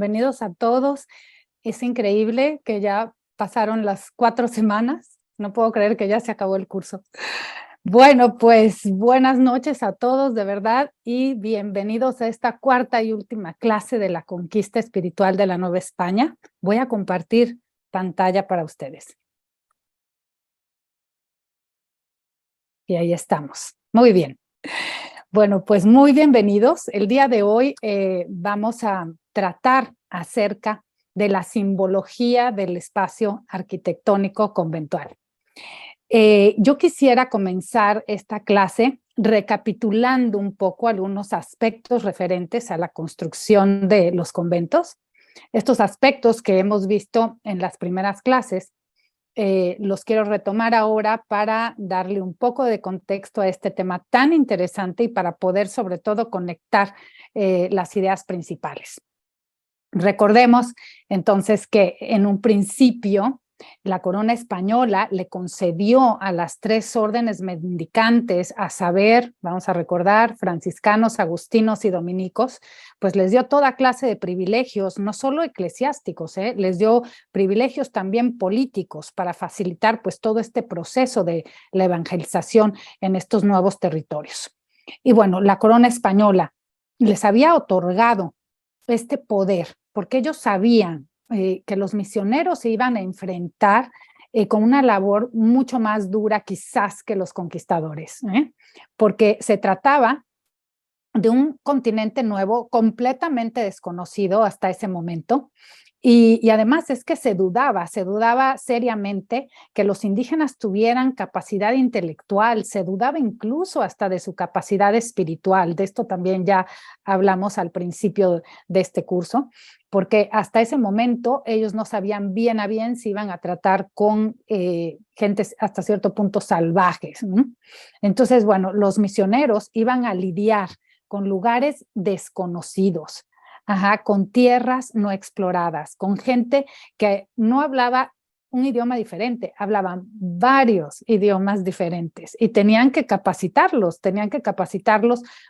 bienvenidos a todos. Es increíble que ya pasaron las 4 semanas. No puedo creer que ya se acabó el curso. Bueno, pues buenas noches a todos, de verdad, y bienvenidos a esta cuarta y última clase de la conquista espiritual de la Nueva España. Voy a compartir pantalla para ustedes. Y ahí estamos. Muy bien. Bueno, pues muy bienvenidos. El día de hoy vamos a tratar acerca de la simbología del espacio arquitectónico conventual. Yo quisiera comenzar esta clase recapitulando un poco algunos aspectos referentes a la construcción de los conventos. Estos aspectos que hemos visto en las primeras clases, los quiero retomar ahora para darle un poco de contexto a este tema tan interesante y para poder sobre todo conectar las ideas principales. Recordemos entonces que en un principio la corona española le concedió a las 3 órdenes mendicantes, a saber, vamos a recordar, franciscanos, agustinos y dominicos, pues les dio toda clase de privilegios, no solo eclesiásticos, les dio privilegios también políticos para facilitar pues todo este proceso de la evangelización en estos nuevos territorios. Y bueno, la corona española les había otorgado este poder, porque ellos sabían que los misioneros se iban a enfrentar con una labor mucho más dura quizás que los conquistadores, porque se trataba de un continente nuevo, completamente desconocido hasta ese momento, y además es que se dudaba seriamente que los indígenas tuvieran capacidad intelectual, se dudaba incluso hasta de su capacidad espiritual. De esto también ya hablamos al principio de este curso, porque hasta ese momento ellos no sabían bien a bien si iban a tratar con gentes hasta cierto punto salvajes, ¿no? Entonces, bueno, los misioneros iban a lidiar con lugares desconocidos, con tierras no exploradas, con gente que no hablaba un idioma diferente, hablaban varios idiomas diferentes y tenían que capacitarlos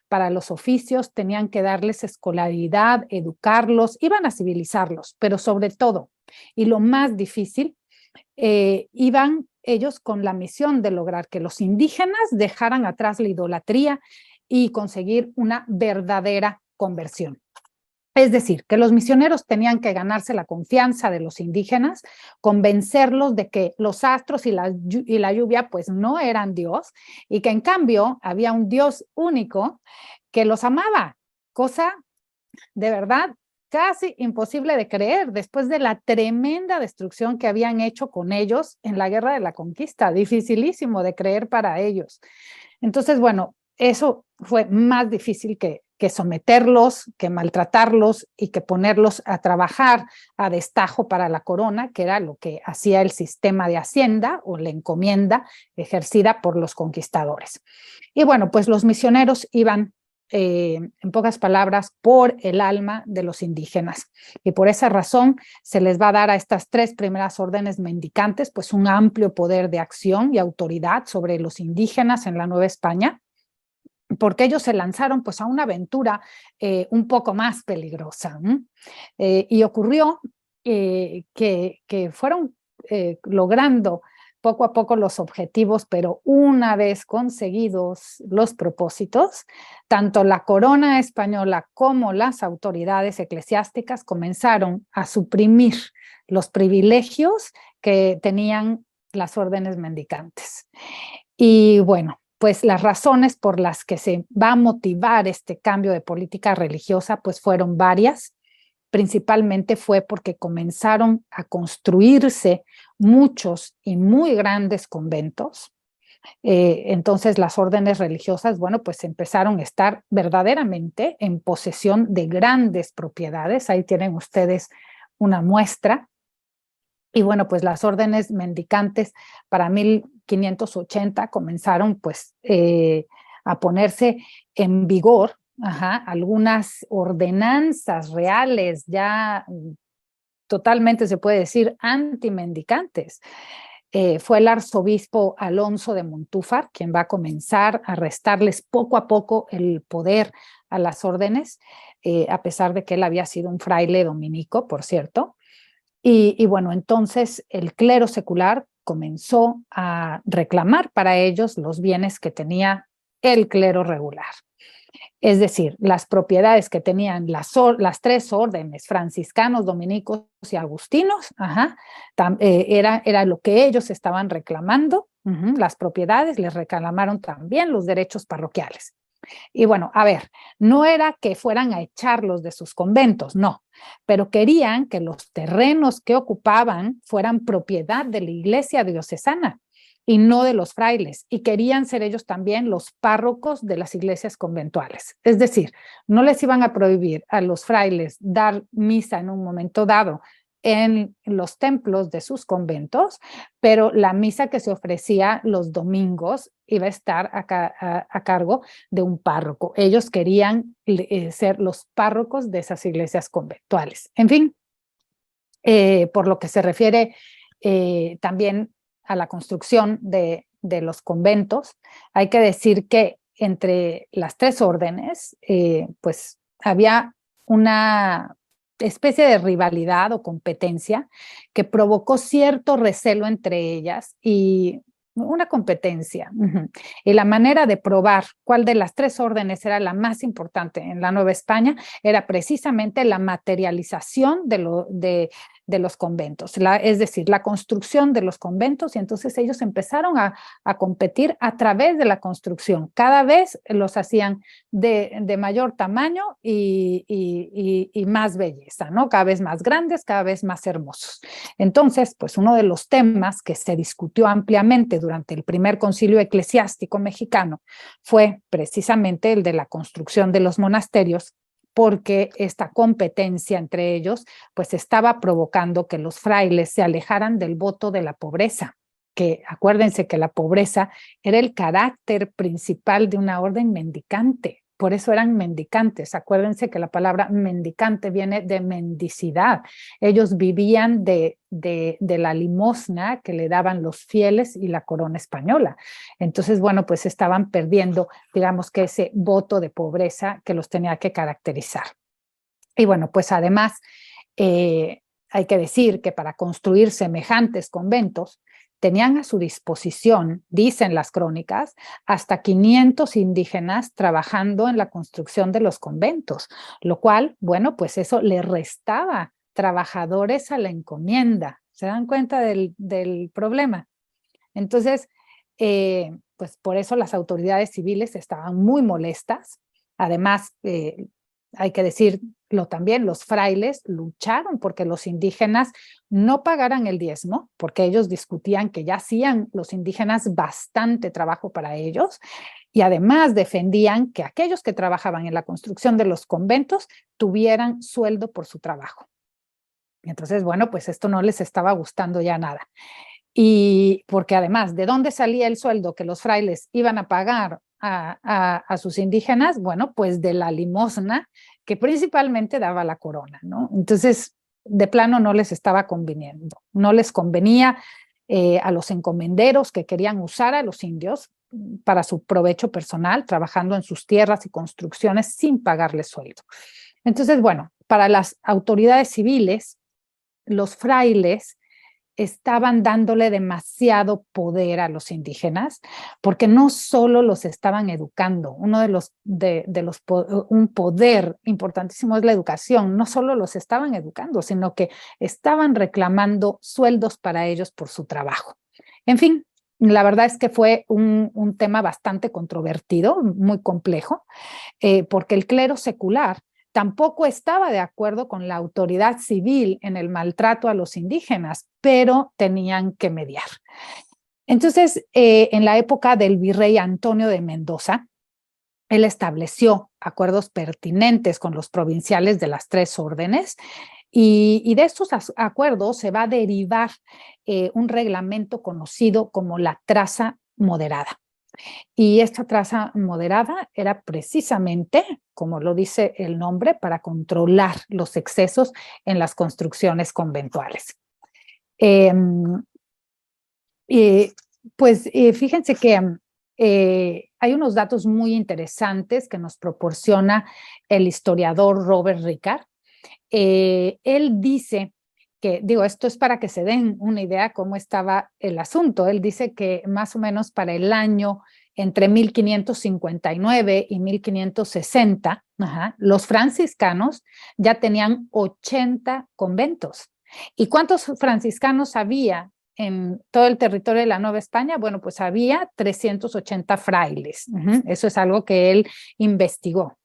para los oficios, tenían que darles escolaridad, educarlos, iban a civilizarlos, pero sobre todo, y lo más difícil, iban ellos con la misión de lograr que los indígenas dejaran atrás la idolatría y conseguir una verdadera conversión. Es decir, que los misioneros tenían que ganarse la confianza de los indígenas, convencerlos de que los astros y la lluvia pues no eran Dios y que en cambio había un Dios único que los amaba, cosa de verdad casi imposible de creer después de la tremenda destrucción que habían hecho con ellos en la Guerra de la Conquista, dificilísimo de creer para ellos. Entonces, bueno, eso fue más difícil que someterlos, que maltratarlos y que ponerlos a trabajar a destajo para la corona, que era lo que hacía el sistema de hacienda o la encomienda ejercida por los conquistadores. Y bueno, pues los misioneros iban, en pocas palabras, por el alma de los indígenas. Y por esa razón se les va a dar a estas 3 primeras órdenes mendicantes pues un amplio poder de acción y autoridad sobre los indígenas en la Nueva España, porque ellos se lanzaron pues a una aventura un poco más peligrosa. Y ocurrió que fueron logrando poco a poco los objetivos, pero una vez conseguidos los propósitos, tanto la corona española como las autoridades eclesiásticas comenzaron a suprimir los privilegios que tenían las órdenes mendicantes. Y bueno, pues las razones por las que se va a motivar este cambio de política religiosa pues fueron varias. Principalmente fue porque comenzaron a construirse muchos y muy grandes conventos. Entonces las órdenes religiosas, bueno, pues empezaron a estar verdaderamente en posesión de grandes propiedades. Ahí tienen ustedes una muestra. Y bueno, pues las órdenes mendicantes para 1580 comenzaron pues a ponerse en vigor, algunas ordenanzas reales ya totalmente se puede decir antimendicantes. fue el arzobispo Alonso de Montúfar quien va a comenzar a restarles poco a poco el poder a las órdenes, a pesar de que él había sido un fraile dominico, por cierto. Y bueno, entonces el clero secular comenzó a reclamar para ellos los bienes que tenía el clero regular. Es decir, las propiedades que tenían las tres órdenes, franciscanos, dominicos y agustinos, era lo que ellos estaban reclamando. Las propiedades, les reclamaron también los derechos parroquiales. Y bueno, a ver, no era que fueran a echarlos de sus conventos, no, pero querían que los terrenos que ocupaban fueran propiedad de la iglesia diocesana y no de los frailes, y querían ser ellos también los párrocos de las iglesias conventuales. Es decir, no les iban a prohibir a los frailes dar misa en un momento dado en los templos de sus conventos, pero la misa que se ofrecía los domingos iba a estar a cargo de un párroco. Ellos querían ser los párrocos de esas iglesias conventuales. En fin, por lo que se refiere también a la construcción de los conventos, hay que decir que entre las tres órdenes, pues había una especie de rivalidad o competencia que provocó cierto recelo entre ellas y una competencia. Y la manera de probar cuál de las tres órdenes era la más importante en la Nueva España era precisamente la materialización de los conventos, es decir, la construcción de los conventos, y entonces ellos empezaron a competir a través de la construcción. Cada vez los hacían de mayor tamaño y más belleza, ¿no? Cada vez más grandes, cada vez más hermosos. Entonces, pues uno de los temas que se discutió ampliamente durante el primer concilio eclesiástico mexicano fue precisamente el de la construcción de los monasterios, porque esta competencia entre ellos pues estaba provocando que los frailes se alejaran del voto de la pobreza, que acuérdense que la pobreza era el carácter principal de una orden mendicante. Por eso eran mendicantes. Acuérdense que la palabra mendicante viene de mendicidad. Ellos vivían de la limosna que le daban los fieles y la corona española. Entonces, bueno, pues estaban perdiendo, digamos que ese voto de pobreza que los tenía que caracterizar. Y bueno, pues además hay que decir que para construir semejantes conventos tenían a su disposición, dicen las crónicas, hasta 500 indígenas trabajando en la construcción de los conventos, lo cual, bueno, pues eso le restaba trabajadores a la encomienda. ¿Se dan cuenta del problema? Entonces, pues por eso las autoridades civiles estaban muy molestas. Además, hay que decirlo también, los frailes lucharon porque los indígenas no pagaran el diezmo, porque ellos discutían que ya hacían los indígenas bastante trabajo para ellos, y además defendían que aquellos que trabajaban en la construcción de los conventos tuvieran sueldo por su trabajo. Entonces, bueno, pues esto no les estaba gustando ya nada. Y porque además, ¿de dónde salía el sueldo que los frailes iban a pagar a sus indígenas? Bueno, pues de la limosna que principalmente daba la corona, ¿no? Entonces, de plano no les estaba conveniendo, no les convenía a los encomenderos que querían usar a los indios para su provecho personal, trabajando en sus tierras y construcciones sin pagarles sueldo. Entonces, bueno, para las autoridades civiles, los frailes estaban dándole demasiado poder a los indígenas, porque no solo los estaban educando, un poder importantísimo es la educación, no solo los estaban educando, sino que estaban reclamando sueldos para ellos por su trabajo. En fin, la verdad es que fue un tema bastante controvertido, muy complejo, porque el clero secular tampoco estaba de acuerdo con la autoridad civil en el maltrato a los indígenas, pero tenían que mediar. Entonces, en la época del virrey Antonio de Mendoza, él estableció acuerdos pertinentes con los provinciales de las tres órdenes, y de estos acuerdos se va a derivar un reglamento conocido como la traza moderada. Y esta traza moderada era precisamente, como lo dice el nombre, para controlar los excesos en las construcciones conventuales. Y pues fíjense que hay unos datos muy interesantes que nos proporciona el historiador Robert Ricard. Él dice que, digo, esto es para que se den una idea cómo estaba el asunto. Él dice que más o menos para el año entre 1559 y 1560, los franciscanos ya tenían 80 conventos. ¿Y cuántos franciscanos había en todo el territorio de la Nueva España? Bueno, pues había 380 frailes. Eso es algo que él investigó.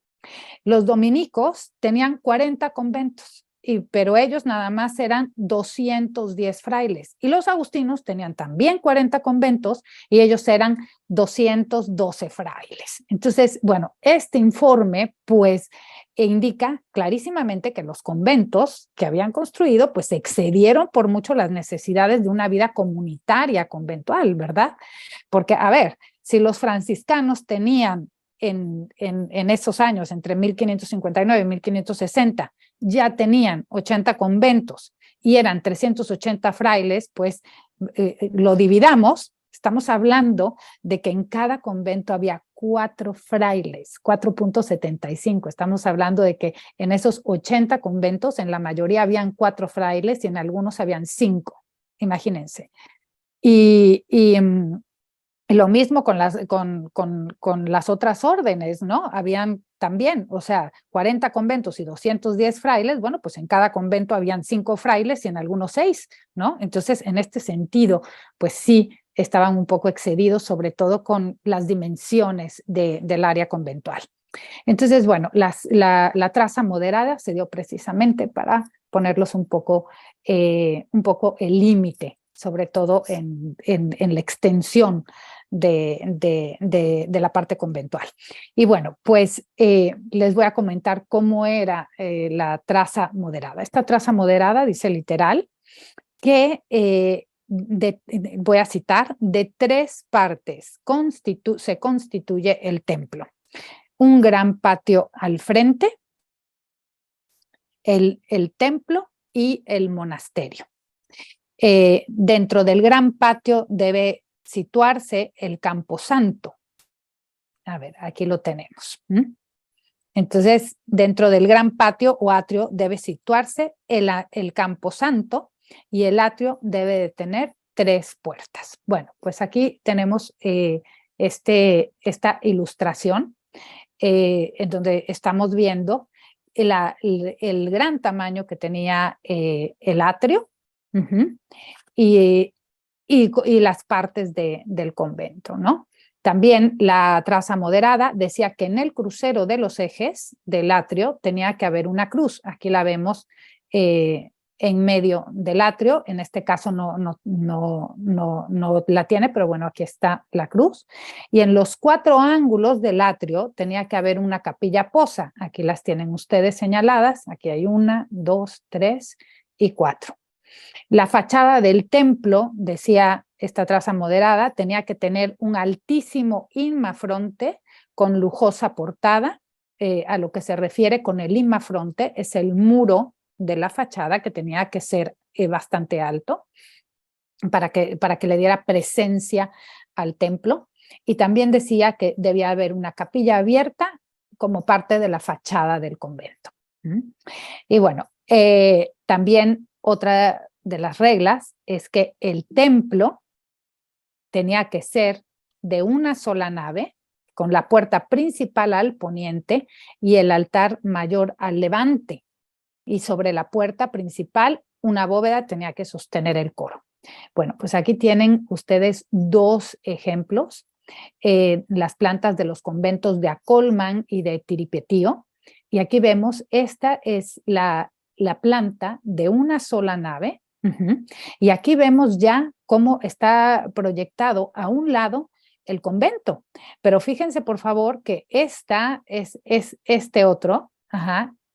Los dominicos tenían 40 conventos, pero ellos nada más eran 210 frailes. Y los agustinos tenían también 40 conventos y ellos eran 212 frailes. Entonces, bueno, este informe pues indica clarísimamente que los conventos que habían construido pues excedieron por mucho las necesidades de una vida comunitaria conventual, ¿verdad? Porque, a ver, si los franciscanos tenían en esos años, entre 1559 y 1560, ya tenían 80 conventos y eran 380 frailes, pues lo dividamos, estamos hablando de que en cada convento había 4 frailes, 4.75. Estamos hablando de que en esos 80 conventos, en la mayoría habían 4 frailes y en algunos habían 5, imagínense. Y lo mismo con las otras órdenes, ¿no? Habían también, o sea, 40 conventos y 210 frailes, bueno, pues en cada convento habían 5 frailes y en algunos 6, ¿no? Entonces, en este sentido, pues sí, estaban un poco excedidos, sobre todo con las dimensiones del área conventual. Entonces, bueno, la traza moderada se dio precisamente para ponerlos un poco el límite, sobre todo en la extensión de la parte conventual. Y bueno, pues les voy a comentar cómo era la traza moderada. Esta traza moderada dice literal que, voy a citar, de 3 partes se constituye el templo. Un gran patio al frente, el templo y el monasterio. Dentro del gran patio debe situarse el camposanto. A ver, aquí lo tenemos. Entonces, dentro del gran patio o atrio debe situarse el camposanto y el atrio debe de tener 3 puertas. Bueno, pues aquí tenemos esta ilustración en donde estamos viendo el gran tamaño que tenía el atrio y, y las partes del convento, ¿no? También la traza moderada decía que en el crucero de los ejes del atrio tenía que haber una cruz. Aquí la vemos en medio del atrio. En este caso no la tiene, pero bueno, aquí está la cruz. Y en los 4 ángulos del atrio tenía que haber una capilla posa. Aquí las tienen ustedes señaladas. Aquí hay 1, 2, 3 y 4. La fachada del templo, decía esta traza moderada, tenía que tener un altísimo inmafronte con lujosa portada. A lo que se refiere con el inmafronte es el muro de la fachada, que tenía que ser bastante alto para que le diera presencia al templo. Y también decía que debía haber una capilla abierta como parte de la fachada del convento. Y bueno, también otra de las reglas es que el templo tenía que ser de una sola nave, con la puerta principal al poniente y el altar mayor al levante. Y sobre la puerta principal, una bóveda tenía que sostener el coro. Bueno, pues aquí tienen ustedes 2 ejemplos, las plantas de los conventos de Acolman y de Tiripetío. Y aquí vemos, esta es la planta de una sola nave. Y aquí vemos ya cómo está proyectado a un lado el convento. Pero fíjense, por favor, que esta es este otro,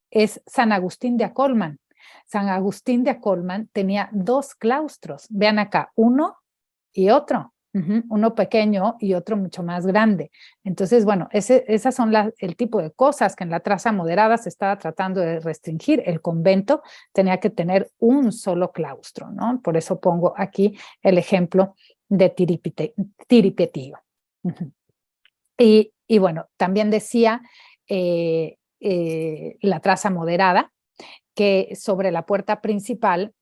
es San Agustín de Acolman. San Agustín de Acolman tenía 2 claustros. Vean acá, uno y otro. Uno pequeño y otro mucho más grande. Entonces, bueno, esas son el tipo de cosas que en la traza moderada se estaba tratando de restringir. El convento tenía que tener un solo claustro, ¿no? Por eso pongo aquí el ejemplo de Tiripetío. Y bueno, también decía la traza moderada que sobre la puerta principal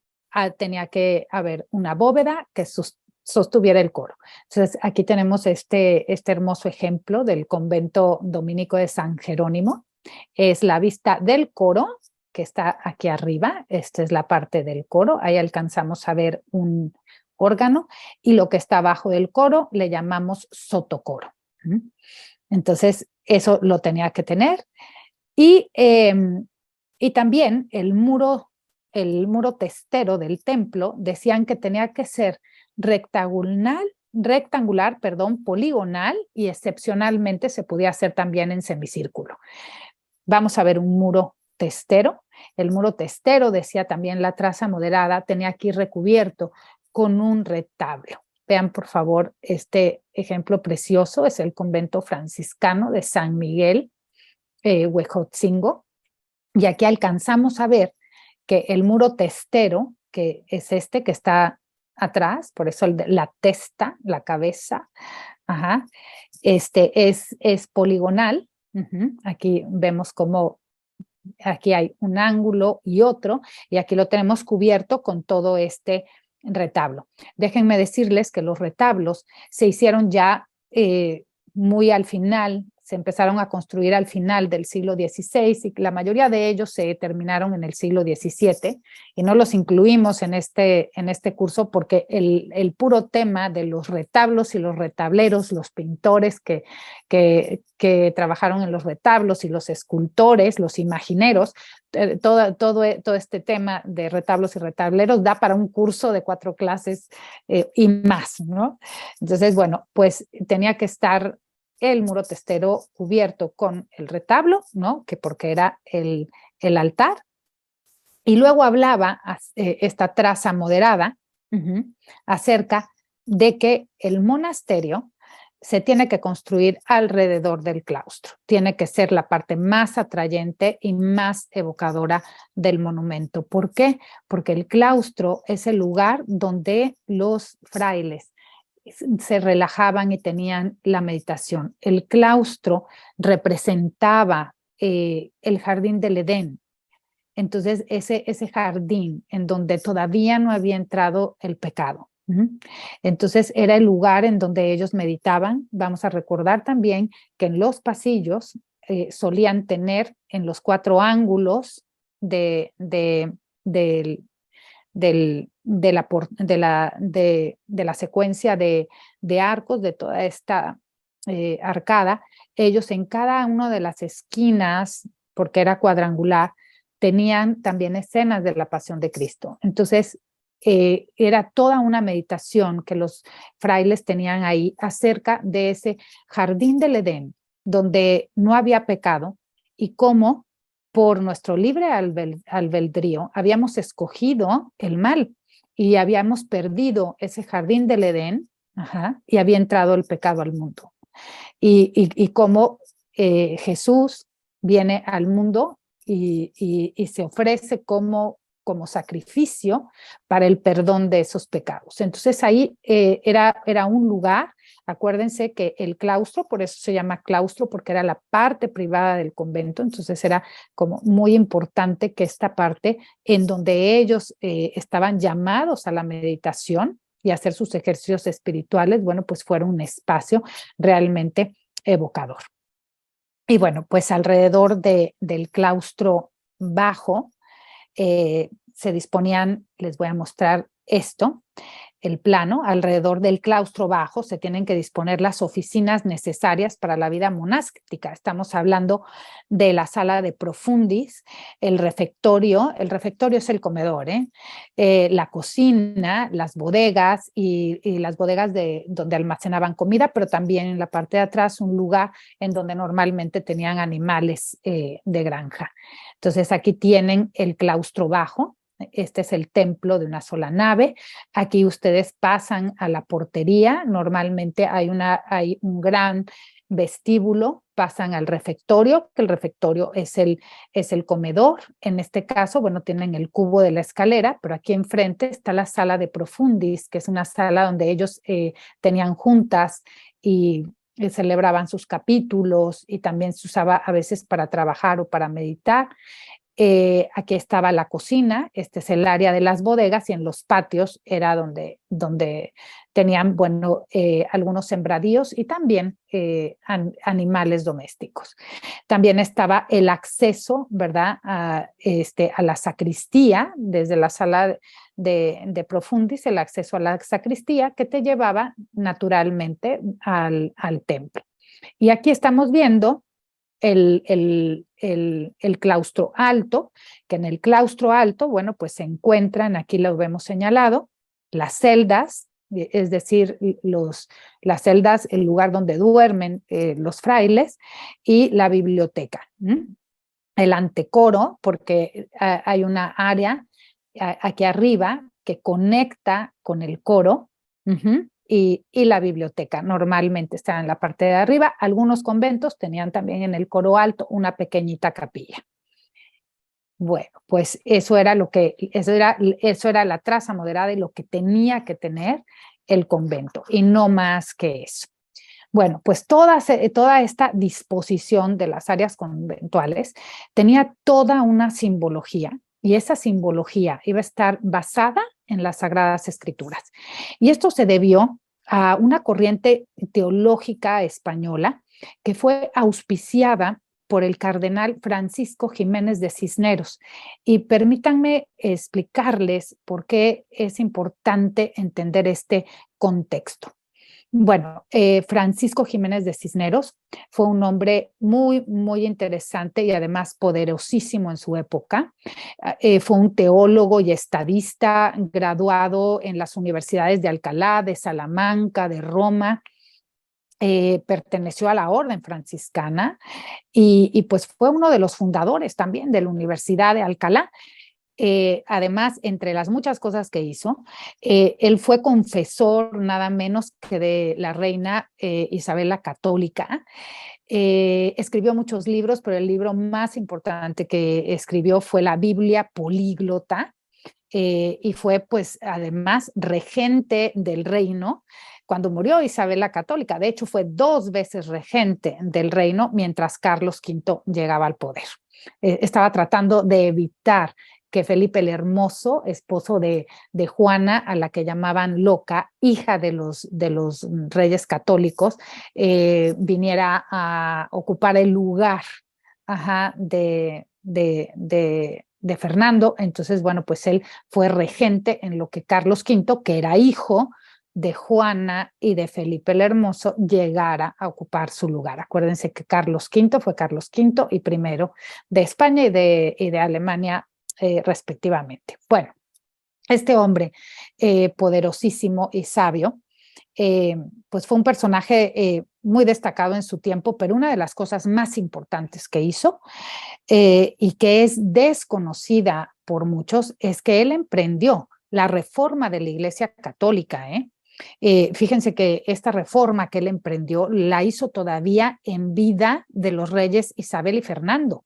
tenía que haber una bóveda que sostuviera el coro. Entonces, aquí tenemos este hermoso ejemplo del convento dominico de San Jerónimo. Es la vista del coro, que está aquí arriba. Esta es la parte del coro. Ahí alcanzamos a ver un órgano. Y lo que está abajo del coro le llamamos sotocoro. Entonces, eso lo tenía que tener. Y también el muro testero del templo decían que tenía que ser rectangular, poligonal, y excepcionalmente se podía hacer también en semicírculo. Vamos a ver un muro testero. El muro testero, decía también la traza moderada, tenía aquí recubierto con un retablo. Vean, por favor, este ejemplo precioso es el convento franciscano de San Miguel, Huejotzingo. Y aquí alcanzamos a ver que el muro testero, que es este que está atrás, por eso la testa, la cabeza, es poligonal. Aquí vemos cómo aquí hay un ángulo y otro, y aquí lo tenemos cubierto con todo este retablo. Déjenme decirles que los retablos se hicieron ya muy al final, se empezaron a construir al final del siglo XVI y la mayoría de ellos se terminaron en el siglo XVII, y no los incluimos en este curso porque el puro tema de los retablos y los retableros, los pintores que trabajaron en los retablos y los escultores, los imagineros, todo este tema de retablos y retableros da para un curso de 4 clases y más, ¿no? Entonces, bueno, pues tenía que estar el muro testero cubierto con el retablo, ¿no? Que porque era el altar. Y luego hablaba esta traza moderada acerca de que el monasterio se tiene que construir alrededor del claustro. Tiene que ser la parte más atrayente y más evocadora del monumento. ¿Por qué? Porque el claustro es el lugar donde los frailes se relajaban y tenían la meditación. El claustro representaba el jardín del Edén. Entonces, ese jardín en donde todavía no había entrado el pecado. Entonces, era el lugar en donde ellos meditaban. Vamos a recordar también que en los pasillos solían tener en los 4 ángulos de la secuencia de arcos de toda esta arcada, ellos en cada una de las esquinas, porque era cuadrangular, tenían también escenas de la pasión de Cristo. Entonces, era toda una meditación que los frailes tenían ahí acerca de ese jardín del Edén, donde no había pecado, y cómo por nuestro libre albedrío habíamos escogido el mal y habíamos perdido ese jardín del Edén, y había entrado el pecado al mundo. Y cómo Jesús viene al mundo y se ofrece como sacrificio para el perdón de esos pecados. Entonces ahí era un lugar. Acuérdense que el claustro, por eso se llama claustro, porque era la parte privada del convento. Entonces era como muy importante que esta parte en donde ellos estaban llamados a la meditación y a hacer sus ejercicios espirituales, bueno, pues fuera un espacio realmente evocador. Y bueno, pues alrededor del claustro bajo se disponían, les voy a mostrar esto, el plano. Alrededor del claustro bajo se tienen que disponer las oficinas necesarias para la vida monástica. Estamos hablando de la sala de profundis, el refectorio es el comedor, la cocina, las bodegas y las bodegas donde almacenaban comida, pero también en la parte de atrás un lugar en donde normalmente tenían animales de granja. Entonces aquí tienen el claustro bajo. Este es el templo de una sola nave. Aquí ustedes pasan a la portería. Normalmente hay un gran vestíbulo, pasan al refectorio, que el refectorio es el comedor. En este caso, bueno, tienen el cubo de la escalera, pero aquí enfrente está la sala de profundis, que es una sala donde ellos tenían juntas y celebraban sus capítulos, y también se usaba a veces para trabajar o para meditar. Aquí estaba la cocina, este es el área de las bodegas, y en los patios era donde tenían, bueno, algunos sembradíos y también animales domésticos. También estaba el acceso, ¿verdad?, a la sacristía, desde la sala de profundis, el acceso a la sacristía que te llevaba naturalmente al templo. Y aquí estamos viendo el claustro alto, que en el claustro alto, bueno, pues se encuentran, aquí lo vemos señalado, las celdas, es decir, las celdas, el lugar donde duermen los frailes, y la biblioteca. El antecoro, porque hay una área aquí arriba que conecta con el coro. Y la biblioteca normalmente está en la parte de arriba. Algunos conventos tenían también en el coro alto una pequeñita capilla. Bueno, pues eso era la traza moderada y lo que tenía que tener el convento, y no más que eso. Bueno, pues toda esta disposición de las áreas conventuales tenía toda una simbología, y esa simbología iba a estar basada en las Sagradas Escrituras. Y esto se debió a una corriente teológica española que fue auspiciada por el cardenal Francisco Jiménez de Cisneros. Y permítanme explicarles por qué es importante entender este contexto. Bueno, Francisco Jiménez de Cisneros fue un hombre muy, muy interesante y además poderosísimo en su época. Fue un teólogo y estadista graduado en las universidades de Alcalá, de Salamanca, de Roma. Perteneció a la orden franciscana y pues fue uno de los fundadores también de la Universidad de Alcalá. Además, entre las muchas cosas que hizo, él fue confesor nada menos que de la reina Isabel la Católica. Escribió muchos libros, pero el libro más importante que escribió fue la Biblia Políglota, y fue pues además regente del reino cuando murió Isabel la Católica. De hecho, fue 2 veces regente del reino mientras Carlos V llegaba al poder. Estaba tratando de evitar que Felipe el Hermoso, esposo de Juana, a la que llamaban loca, hija de los reyes católicos, viniera a ocupar el lugar, de Fernando. Entonces, bueno, pues él fue regente en lo que Carlos V, que era hijo de Juana y de Felipe el Hermoso, llegara a ocupar su lugar. Acuérdense que Carlos V fue Carlos V y primero de España y de Alemania, respectivamente. Bueno, este hombre poderosísimo y sabio, pues fue un personaje muy destacado en su tiempo, pero una de las cosas más importantes que hizo y que es desconocida por muchos es que él emprendió la reforma de la Iglesia Católica. Fíjense que esta reforma que él emprendió la hizo todavía en vida de los reyes Isabel y Fernando.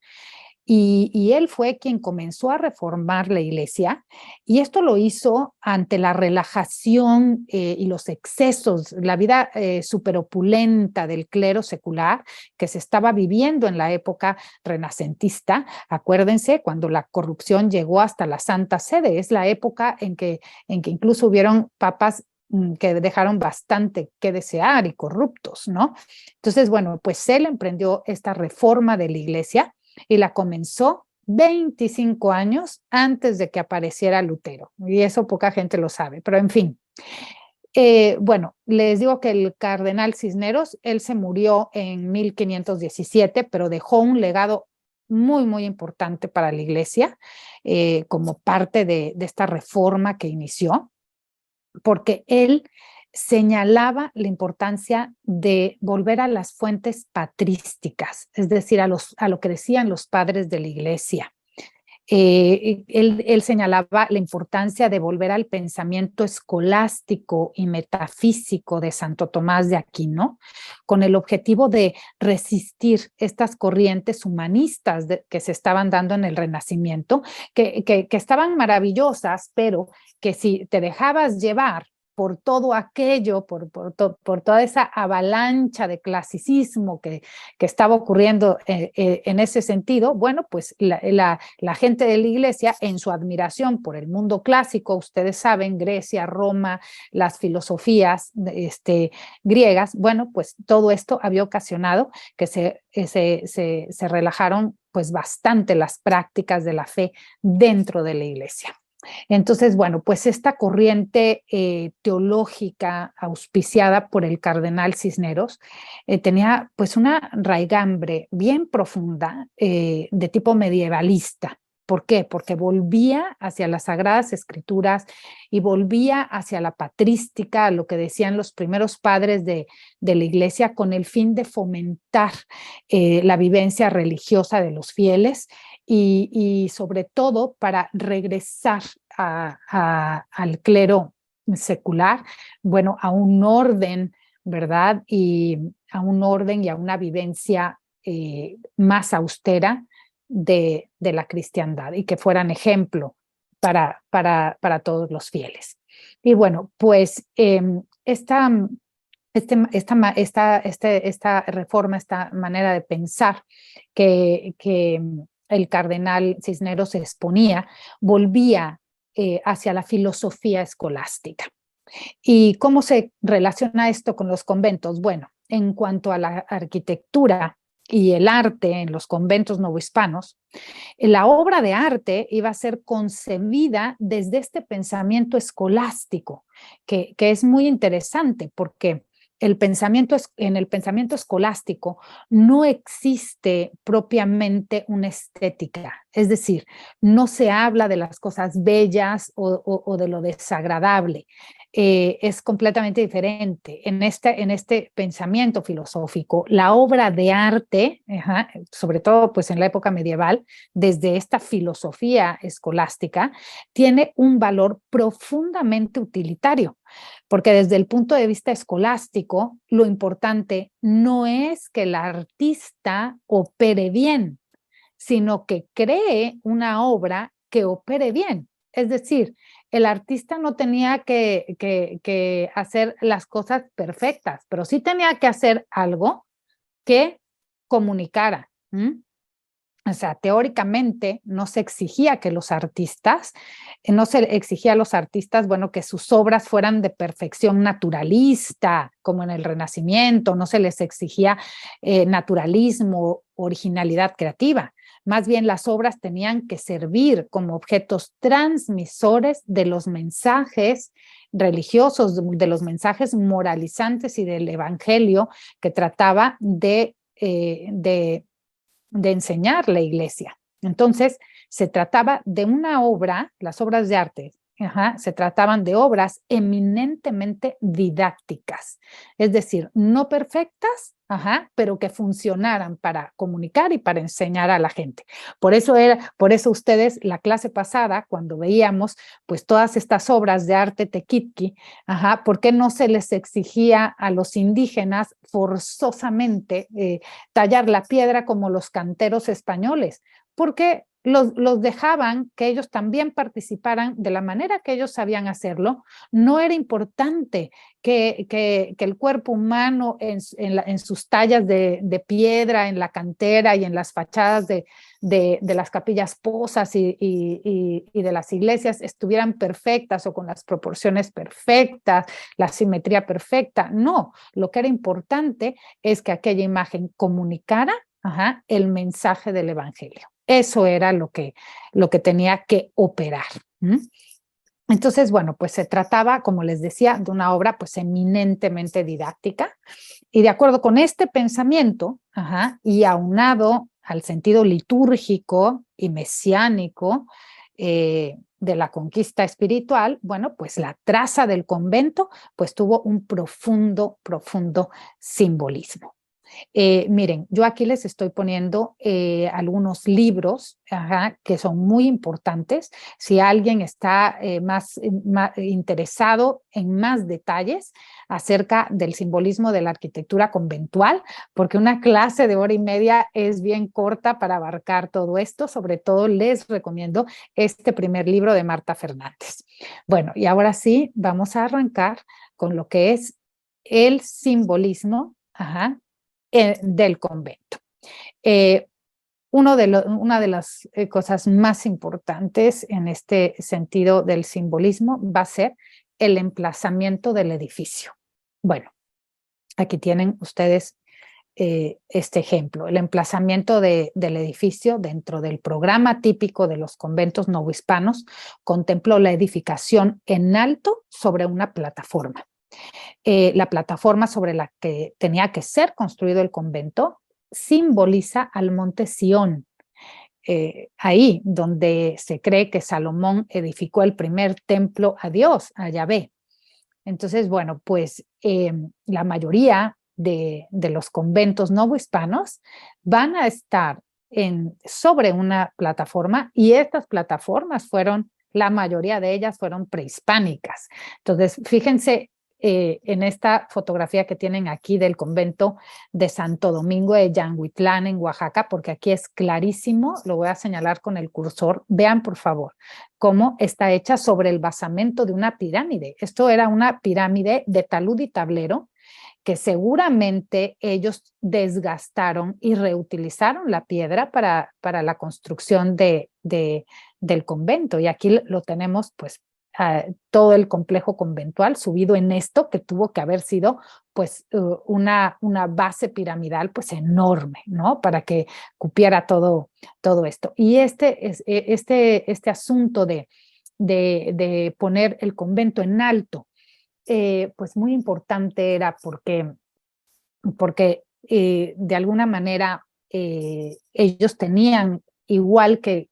Y él fue quien comenzó a reformar la iglesia, y esto lo hizo ante la relajación y los excesos, la vida superopulenta del clero secular que se estaba viviendo en la época renacentista. Acuérdense, cuando la corrupción llegó hasta la Santa Sede, es la época en que incluso hubieron papas que dejaron bastante que desear y corruptos, ¿no? Entonces, bueno, pues él emprendió esta reforma de la iglesia y la comenzó 25 años antes de que apareciera Lutero. Y eso poca gente lo sabe, pero en fin. Bueno, les digo que el cardenal Cisneros, él se murió en 1517, pero dejó un legado muy, muy importante para la iglesia como parte de esta reforma que inició, porque él señalaba la importancia de volver a las fuentes patrísticas, es decir, a lo que decían los padres de la iglesia. Él señalaba la importancia de volver al pensamiento escolástico y metafísico de Santo Tomás de Aquino, con el objetivo de resistir estas corrientes humanistas que se estaban dando en el Renacimiento, que estaban maravillosas, pero que si te dejabas llevar por todo aquello, por toda esa avalancha de clasicismo que estaba ocurriendo en ese sentido, bueno, pues la gente de la iglesia, en su admiración por el mundo clásico, ustedes saben, Grecia, Roma, las filosofías griegas, bueno, pues todo esto había ocasionado que se relajaron pues bastante las prácticas de la fe dentro de la iglesia. Entonces, bueno, pues esta corriente teológica auspiciada por el cardenal Cisneros tenía pues una raigambre bien profunda de tipo medievalista. ¿Por qué? Porque volvía hacia las Sagradas Escrituras y volvía hacia la patrística, lo que decían los primeros padres de la Iglesia, con el fin de fomentar la vivencia religiosa de los fieles y sobre todo para regresar al clero secular, bueno, a un orden, ¿verdad? Y a un orden y a una vivencia más austera de la cristiandad y que fueran ejemplo para todos los fieles. Y bueno, pues esta reforma, esta manera de pensar que el cardenal Cisneros exponía, volvía hacia la filosofía escolástica. ¿Y cómo se relaciona esto con los conventos? Bueno, en cuanto a la arquitectura y el arte en los conventos novohispanos, la obra de arte iba a ser concebida desde este pensamiento escolástico, que es muy interesante porque en el pensamiento escolástico no existe propiamente una estética, es decir, no se habla de las cosas bellas o de lo desagradable. Es completamente diferente. En este pensamiento filosófico, la obra de arte, sobre todo pues en la época medieval, desde esta filosofía escolástica, tiene un valor profundamente utilitario, porque desde el punto de vista escolástico, lo importante no es que el artista opere bien, sino que cree una obra que opere bien. Es decir, el artista no tenía que hacer las cosas perfectas, pero sí tenía que hacer algo que comunicara. O sea, teóricamente no se exigía que los artistas, no se exigía a los artistas, bueno, que sus obras fueran de perfección naturalista, como en el Renacimiento, no se les exigía naturalismo, originalidad creativa. Más bien las obras tenían que servir como objetos transmisores de los mensajes religiosos, de los mensajes moralizantes y del evangelio que trataba de enseñar la iglesia. Entonces, se trataba de una obra, las obras de arte, se trataban de obras eminentemente didácticas, es decir, no perfectas, pero que funcionaran para comunicar y para enseñar a la gente. Por eso ustedes, la clase pasada, cuando veíamos pues todas estas obras de arte tequitqui, ¿por qué no se les exigía a los indígenas forzosamente tallar la piedra como los canteros españoles? Porque los dejaban que ellos también participaran de la manera que ellos sabían hacerlo. No era importante que el cuerpo humano en sus tallas de piedra, en la cantera y en las fachadas de las capillas posas y de las iglesias estuvieran perfectas o con las proporciones perfectas, la simetría perfecta. No, lo que era importante es que aquella imagen comunicara el mensaje del evangelio. Eso era lo que tenía que operar. Entonces, bueno, pues se trataba, como les decía, de una obra pues eminentemente didáctica y de acuerdo con este pensamiento y aunado al sentido litúrgico y mesiánico de la conquista espiritual, bueno, pues la traza del convento pues tuvo un profundo simbolismo. Miren, yo aquí les estoy poniendo algunos libros que son muy importantes. Si alguien está más interesado en más detalles acerca del simbolismo de la arquitectura conventual, porque una clase de hora y media es bien corta para abarcar todo esto, sobre todo les recomiendo este primer libro de Marta Fernández. Bueno, y ahora sí, vamos a arrancar con lo que es el simbolismo del convento. Una de las cosas más importantes en este sentido del simbolismo va a ser el emplazamiento del edificio. Bueno, aquí tienen ustedes este ejemplo, el emplazamiento del edificio dentro del programa típico de los conventos novohispanos contempló la edificación en alto sobre una plataforma. La plataforma sobre la que tenía que ser construido el convento simboliza al monte Sión, ahí donde se cree que Salomón edificó el primer templo a Dios, a Yahvé. Entonces, bueno, pues la mayoría de los conventos novohispanos van a estar sobre una plataforma, y estas plataformas la mayoría de ellas fueron prehispánicas. Entonces, fíjense en esta fotografía que tienen aquí del convento de Santo Domingo de Yanguitlán en Oaxaca, porque aquí es clarísimo, lo voy a señalar con el cursor. Vean, por favor, cómo está hecha sobre el basamento de una pirámide. Esto era una pirámide de talud y tablero que seguramente ellos desgastaron y reutilizaron la piedra para la construcción del convento. Y aquí lo tenemos, pues, todo el complejo conventual subido en esto que tuvo que haber sido pues una base piramidal pues enorme, ¿no? Para que cupiera todo esto. Y este asunto de poner el convento en alto, pues muy importante era porque de alguna manera ellos tenían, igual que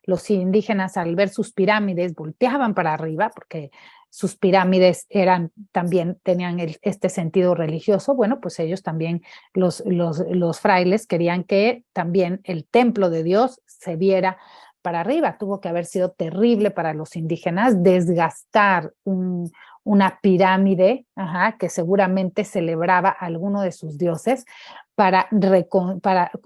los indígenas, al ver sus pirámides volteaban para arriba porque sus pirámides tenían este sentido religioso. Bueno, pues ellos también, los frailes, querían que también el templo de Dios se viera para arriba. Tuvo que haber sido terrible para los indígenas desgastar una pirámide que seguramente celebraba a alguno de sus dioses para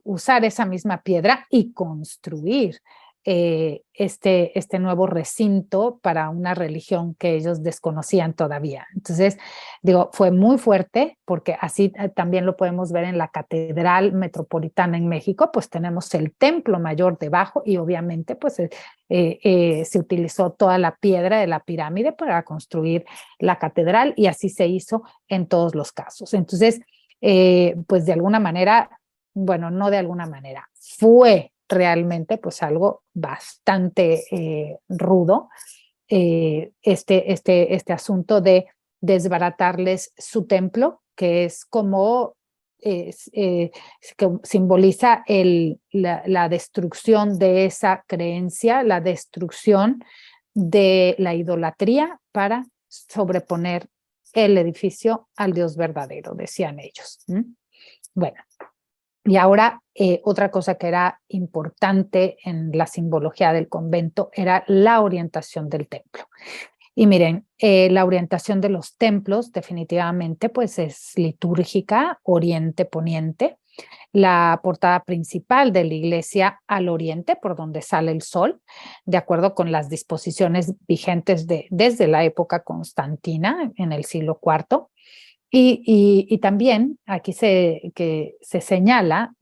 usar esa misma piedra y construir este nuevo recinto para una religión que ellos desconocían todavía. Entonces, digo, fue muy fuerte, porque así también lo podemos ver en la Catedral Metropolitana en México. Pues tenemos el Templo Mayor debajo y obviamente pues se utilizó toda la piedra de la pirámide para construir la catedral, y así se hizo en todos los casos. Entonces, pues de alguna manera, bueno, no de alguna manera, fue realmente pues algo bastante rudo, este asunto de desbaratarles su templo, que es como que simboliza la destrucción de esa creencia, la destrucción de la idolatría para sobreponer el edificio al Dios verdadero, decían ellos. Bueno, y ahora otra cosa que era importante en la simbología del convento era la orientación del templo. Y miren, la orientación de los templos definitivamente pues es litúrgica, oriente-poniente. La portada principal de la iglesia al oriente, por donde sale el sol, de acuerdo con las disposiciones vigentes desde la época constantina en el siglo IV. Y también aquí se señala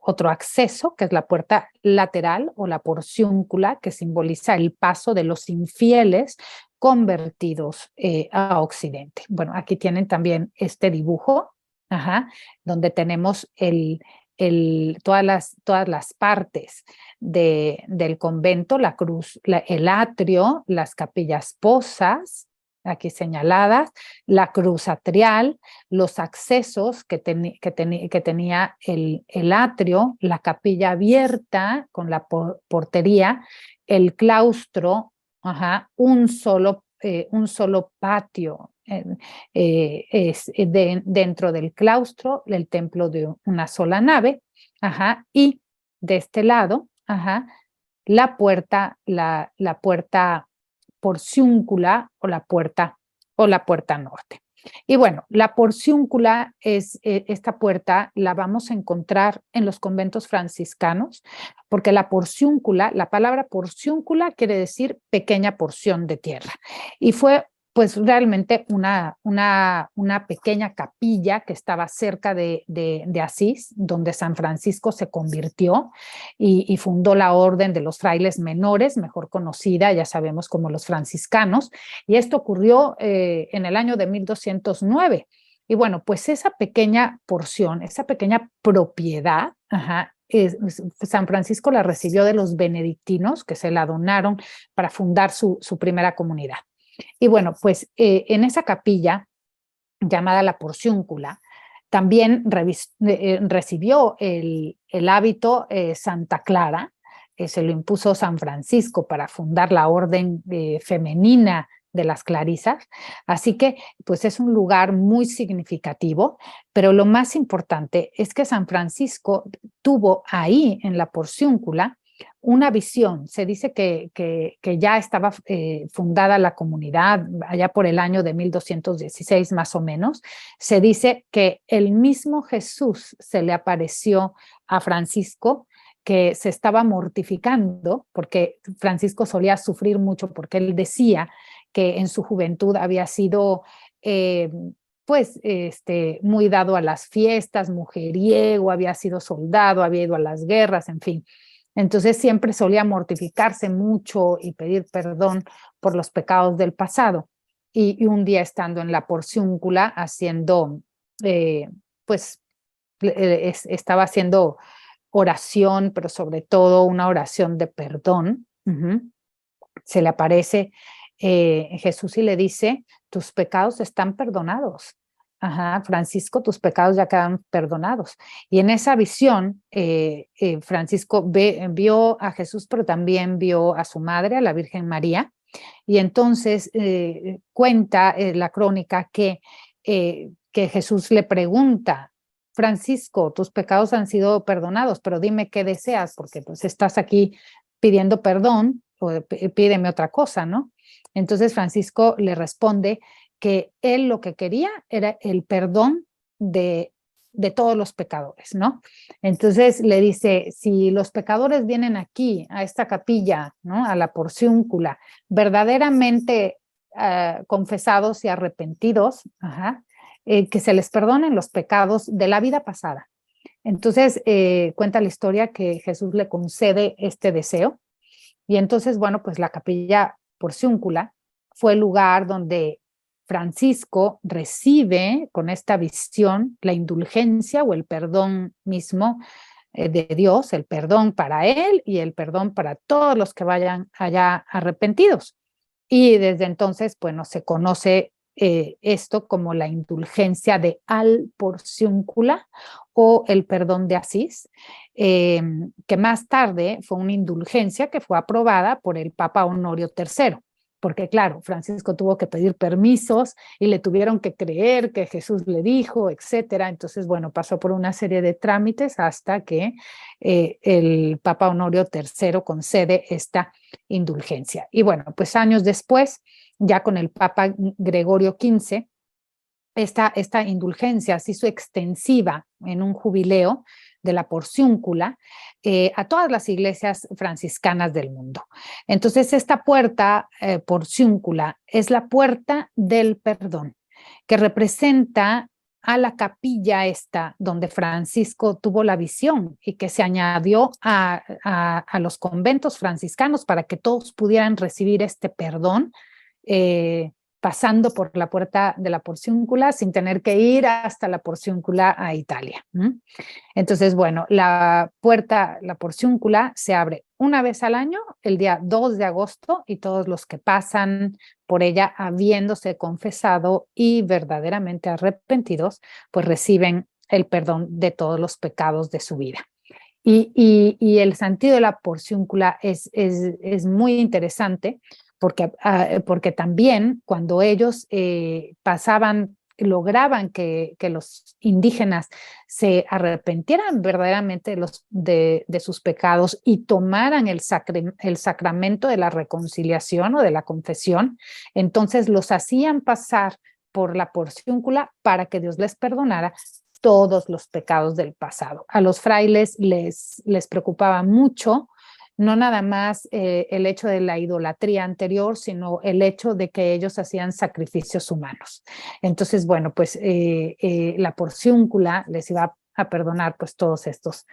otro acceso, que es la puerta lateral o la porciúncula, que simboliza el paso de los infieles convertidos a Occidente. Bueno, aquí tienen también este dibujo, donde tenemos todas las partes del convento, la cruz, el atrio, las capillas posas, aquí señaladas, la cruz atrial, los accesos que tenía el atrio, la capilla abierta con la portería, el claustro, un solo patio dentro del claustro, el templo de una sola nave, y de este lado, la puerta porciúncula o la puerta norte. Y bueno, la porciúncula es esta puerta, la vamos a encontrar en los conventos franciscanos, porque la porciúncula, la palabra porciúncula quiere decir pequeña porción de tierra. Y fue pues realmente una pequeña capilla que estaba cerca de Asís, donde San Francisco se convirtió y fundó la orden de los frailes menores, mejor conocida, ya sabemos, como los franciscanos, y esto ocurrió en el año de 1209. Y bueno, pues esa pequeña porción, esa pequeña propiedad, San Francisco la recibió de los benedictinos, que se la donaron para fundar su primera comunidad. Y bueno, pues en esa capilla llamada la porciúncula, también recibió el hábito Santa Clara, se lo impuso San Francisco para fundar la orden femenina de las clarisas, así que pues es un lugar muy significativo, pero lo más importante es que San Francisco tuvo ahí en la porciúncula una visión. Se dice que ya estaba fundada la comunidad allá por el año de 1216 más o menos. Se dice que el mismo Jesús se le apareció a Francisco, que se estaba mortificando, porque Francisco solía sufrir mucho, porque él decía que en su juventud había sido muy dado a las fiestas, mujeriego, había sido soldado, había ido a las guerras, en fin. Entonces siempre solía mortificarse mucho y pedir perdón por los pecados del pasado. Y un día estando en la porciúncula haciendo, estaba haciendo oración, pero sobre todo una oración de perdón. Se le aparece Jesús y le dice, tus pecados están perdonados. Francisco, tus pecados ya quedan perdonados. Y en esa visión, Francisco vio a Jesús, pero también vio a su madre, a la Virgen María. Y entonces cuenta la crónica que Jesús le pregunta, Francisco, tus pecados han sido perdonados, pero dime qué deseas, porque pues estás aquí pidiendo perdón, o pídeme otra cosa, ¿no? Entonces Francisco le responde que él lo que quería era el perdón de todos los pecadores, ¿no? Entonces le dice, si los pecadores vienen aquí, a esta capilla, ¿no? A la porciúncula, verdaderamente confesados y arrepentidos, que se les perdonen los pecados de la vida pasada. Entonces cuenta la historia que Jesús le concede este deseo, y entonces, bueno, pues la capilla porciúncula fue el lugar donde Francisco recibe con esta visión la indulgencia o el perdón mismo de Dios, el perdón para él y el perdón para todos los que vayan allá arrepentidos. Y desde entonces, bueno, se conoce esto como la indulgencia de al porciúncula o el perdón de Asís, que más tarde fue una indulgencia que fue aprobada por el Papa Honorio III, porque claro, Francisco tuvo que pedir permisos y le tuvieron que creer que Jesús le dijo, etcétera. Entonces, bueno, pasó por una serie de trámites hasta que el Papa Honorio III concede esta indulgencia. Y bueno, pues años después, ya con el Papa Gregorio XV, esta indulgencia se hizo extensiva en un jubileo de la porciúncula a todas las iglesias franciscanas del mundo. Entonces, esta puerta porciúncula es la puerta del perdón, que representa a la capilla esta donde Francisco tuvo la visión y que se añadió a los conventos franciscanos para que todos pudieran recibir este perdón, pasando por la puerta de la porciúncula sin tener que ir hasta la porciúncula a Italia. Entonces, bueno, la porciúncula se abre una vez al año, el día 2 de agosto, y todos los que pasan por ella habiéndose confesado y verdaderamente arrepentidos, pues reciben el perdón de todos los pecados de su vida. Y el sentido de la porciúncula es muy interesante, porque también cuando ellos lograban que los indígenas se arrepintieran verdaderamente de sus pecados y tomaran el sacramento de la reconciliación o de la confesión, entonces los hacían pasar por la porciúncula para que Dios les perdonara todos los pecados del pasado. A los frailes les preocupaba mucho no nada más el hecho de la idolatría anterior, sino el hecho de que ellos hacían sacrificios humanos. Entonces, bueno, pues la porciúncula les iba a perdonar pues todos estos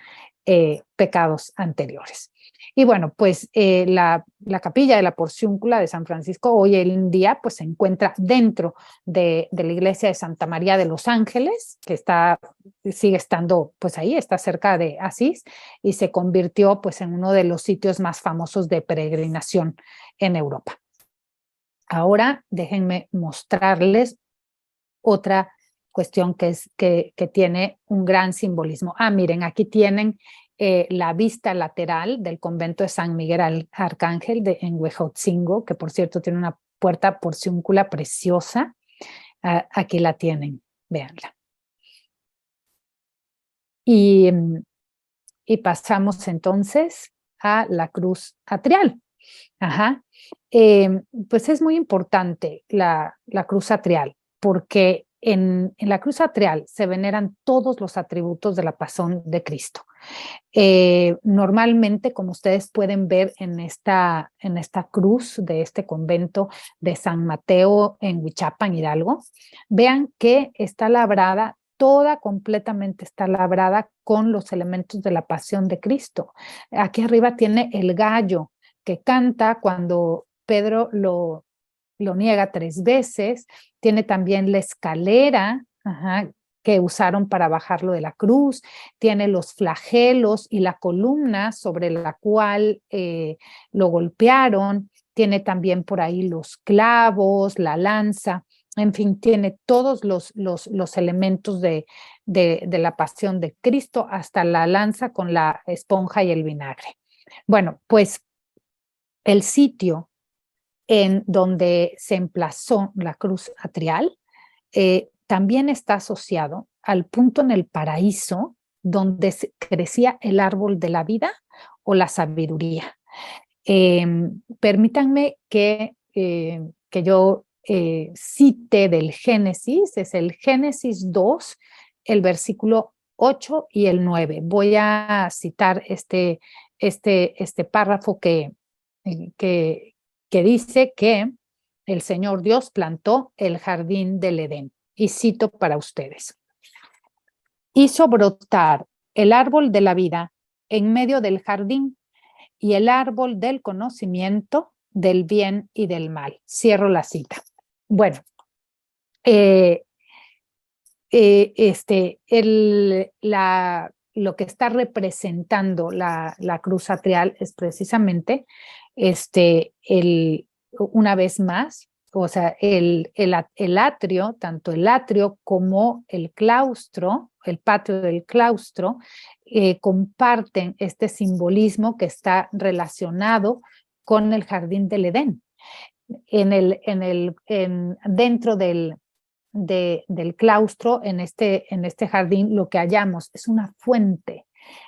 pecados anteriores. Y bueno, pues la capilla de la Porciúncula de San Francisco hoy en día pues se encuentra dentro de la iglesia de Santa María de los Ángeles, que sigue estando pues ahí, está cerca de Asís, y se convirtió pues en uno de los sitios más famosos de peregrinación en Europa. Ahora déjenme mostrarles otra cuestión que tiene un gran simbolismo. Miren, aquí tienen la vista lateral del convento de San Miguel Arcángel en Huejotzingo, que por cierto tiene una puerta porciúncula preciosa. Aquí la tienen, véanla. Y pasamos entonces a la cruz atrial. Pues es muy importante la cruz atrial, porque en la cruz atrial se veneran todos los atributos de la pasión de Cristo. Normalmente, como ustedes pueden ver en esta cruz de este convento de San Mateo en Huichapan, Hidalgo, vean que está labrada, toda completamente está labrada con los elementos de la pasión de Cristo. Aquí arriba tiene el gallo que canta cuando Pedro lo niega 3 veces, tiene también la escalera que usaron para bajarlo de la cruz, tiene los flagelos y la columna sobre la cual lo golpearon, tiene también por ahí los clavos, la lanza, en fin, tiene todos los elementos de la pasión de Cristo, hasta la lanza con la esponja y el vinagre. Bueno, pues el sitio en donde se emplazó la cruz atrial también está asociado al punto en el paraíso donde crecía el árbol de la vida o la sabiduría. Permítanme que yo cite del Génesis, es el Génesis 2, el versículo 8 y el 9. Voy a citar este párrafo que dice que el Señor Dios plantó el jardín del Edén. Y cito para ustedes. Hizo brotar el árbol de la vida en medio del jardín y el árbol del conocimiento del bien y del mal. Cierro la cita. Bueno, lo que está representando la cruz atrial es precisamente una vez más, o sea, el atrio, tanto el atrio como el claustro, el patio del claustro, comparten este simbolismo que está relacionado con el jardín del Edén. Dentro del claustro, en este jardín, lo que hallamos es una fuente,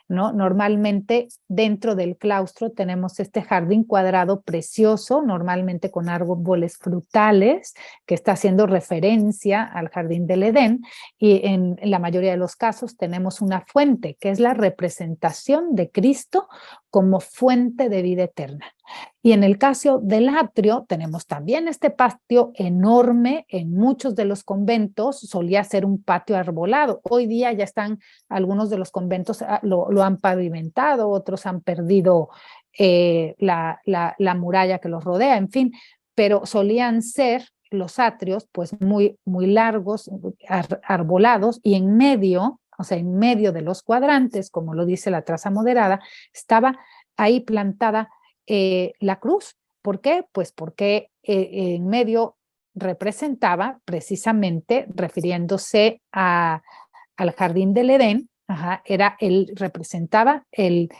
¿no? Normalmente dentro del claustro tenemos este jardín cuadrado precioso, normalmente con árboles frutales, que está haciendo referencia al jardín del Edén, y en la mayoría de los casos tenemos una fuente, que es la representación de Cristo como fuente de vida eterna. Y en el caso del atrio tenemos también este patio enorme. En muchos de los conventos solía ser un patio arbolado. Hoy día ya están, algunos de los conventos lo han pavimentado, otros han perdido la muralla que los rodea, en fin, pero solían ser los atrios pues muy largos, arbolados, y en medio, o sea, en medio de los cuadrantes, como lo dice la traza moderada, estaba ahí plantada la cruz. ¿Por qué? Pues porque en medio representaba, precisamente refiriéndose al jardín del Edén, representaba el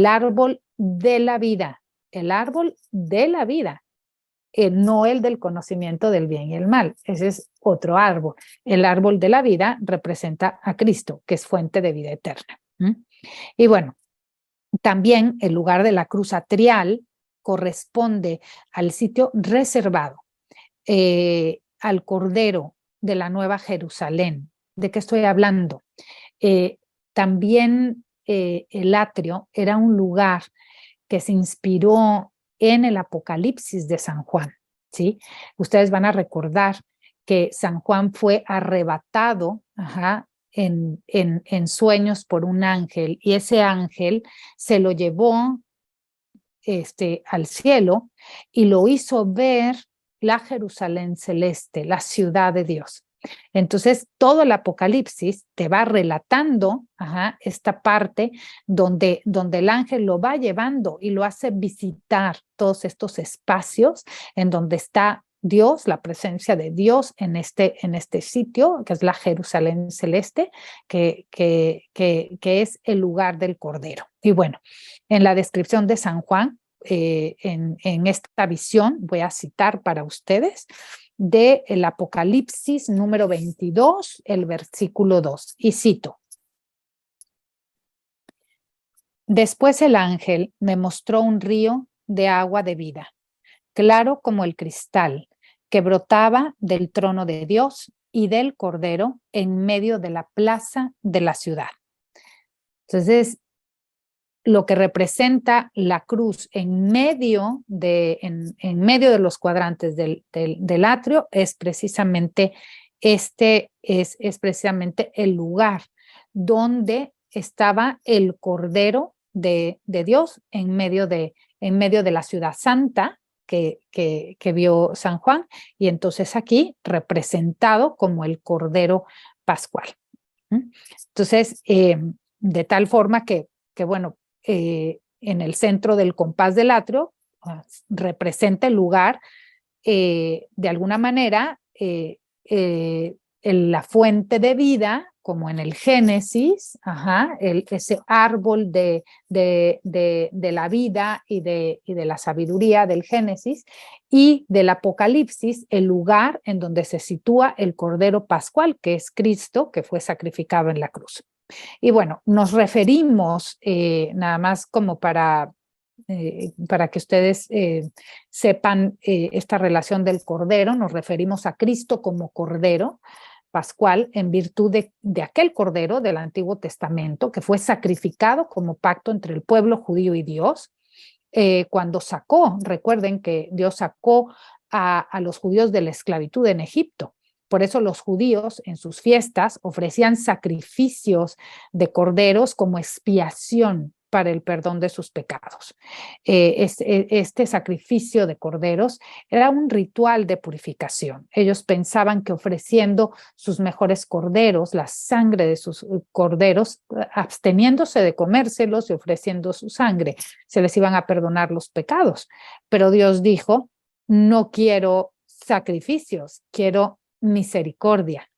árbol de la vida, el árbol de la vida. no el del conocimiento del bien y el mal. Ese es otro árbol. El árbol de la vida representa a Cristo, que es fuente de vida eterna. Y bueno, también el lugar de la cruz atrial corresponde al sitio reservado, al Cordero de la Nueva Jerusalén. ¿De qué estoy hablando? También el atrio era un lugar que se inspiró en el Apocalipsis de San Juan, ¿sí? Ustedes van a recordar que San Juan fue arrebatado en sueños por un ángel, y ese ángel se lo llevó al cielo y lo hizo ver la Jerusalén celeste, la ciudad de Dios. Entonces, todo el Apocalipsis te va relatando esta parte donde el ángel lo va llevando y lo hace visitar todos estos espacios en donde está Dios, la presencia de Dios en este sitio, que es la Jerusalén celeste, que es el lugar del Cordero. Y bueno, en la descripción de San Juan, en esta visión, voy a citar para ustedes, del Apocalipsis número 22, el versículo 2, y cito: Después el ángel me mostró un río de agua de vida, claro como el cristal, que brotaba del trono de Dios y del Cordero en medio de la plaza de la ciudad. Entonces, lo que representa la cruz en medio de los cuadrantes del atrio es precisamente es precisamente el lugar donde estaba el Cordero de Dios en medio de la ciudad santa que vio San Juan, y entonces aquí representado como el Cordero Pascual. Entonces, de tal forma que bueno, en el centro del compás del atrio representa el lugar, de alguna manera, la fuente de vida, como en el Génesis, ese árbol de la vida y de la sabiduría del Génesis, y del Apocalipsis, el lugar en donde se sitúa el Cordero Pascual, que es Cristo, que fue sacrificado en la cruz. Y bueno, nos referimos, nada más como para que ustedes sepan esta relación del Cordero, nos referimos a Cristo como Cordero Pascual en virtud de aquel Cordero del Antiguo Testamento que fue sacrificado como pacto entre el pueblo judío y Dios, cuando recuerden que Dios sacó a los judíos de la esclavitud en Egipto. Por eso los judíos en sus fiestas ofrecían sacrificios de corderos como expiación para el perdón de sus pecados. Este sacrificio de corderos era un ritual de purificación. Ellos pensaban que ofreciendo sus mejores corderos, la sangre de sus corderos, absteniéndose de comérselos y ofreciendo su sangre, se les iban a perdonar los pecados. Pero Dios dijo: no quiero sacrificios, quiero misericordia.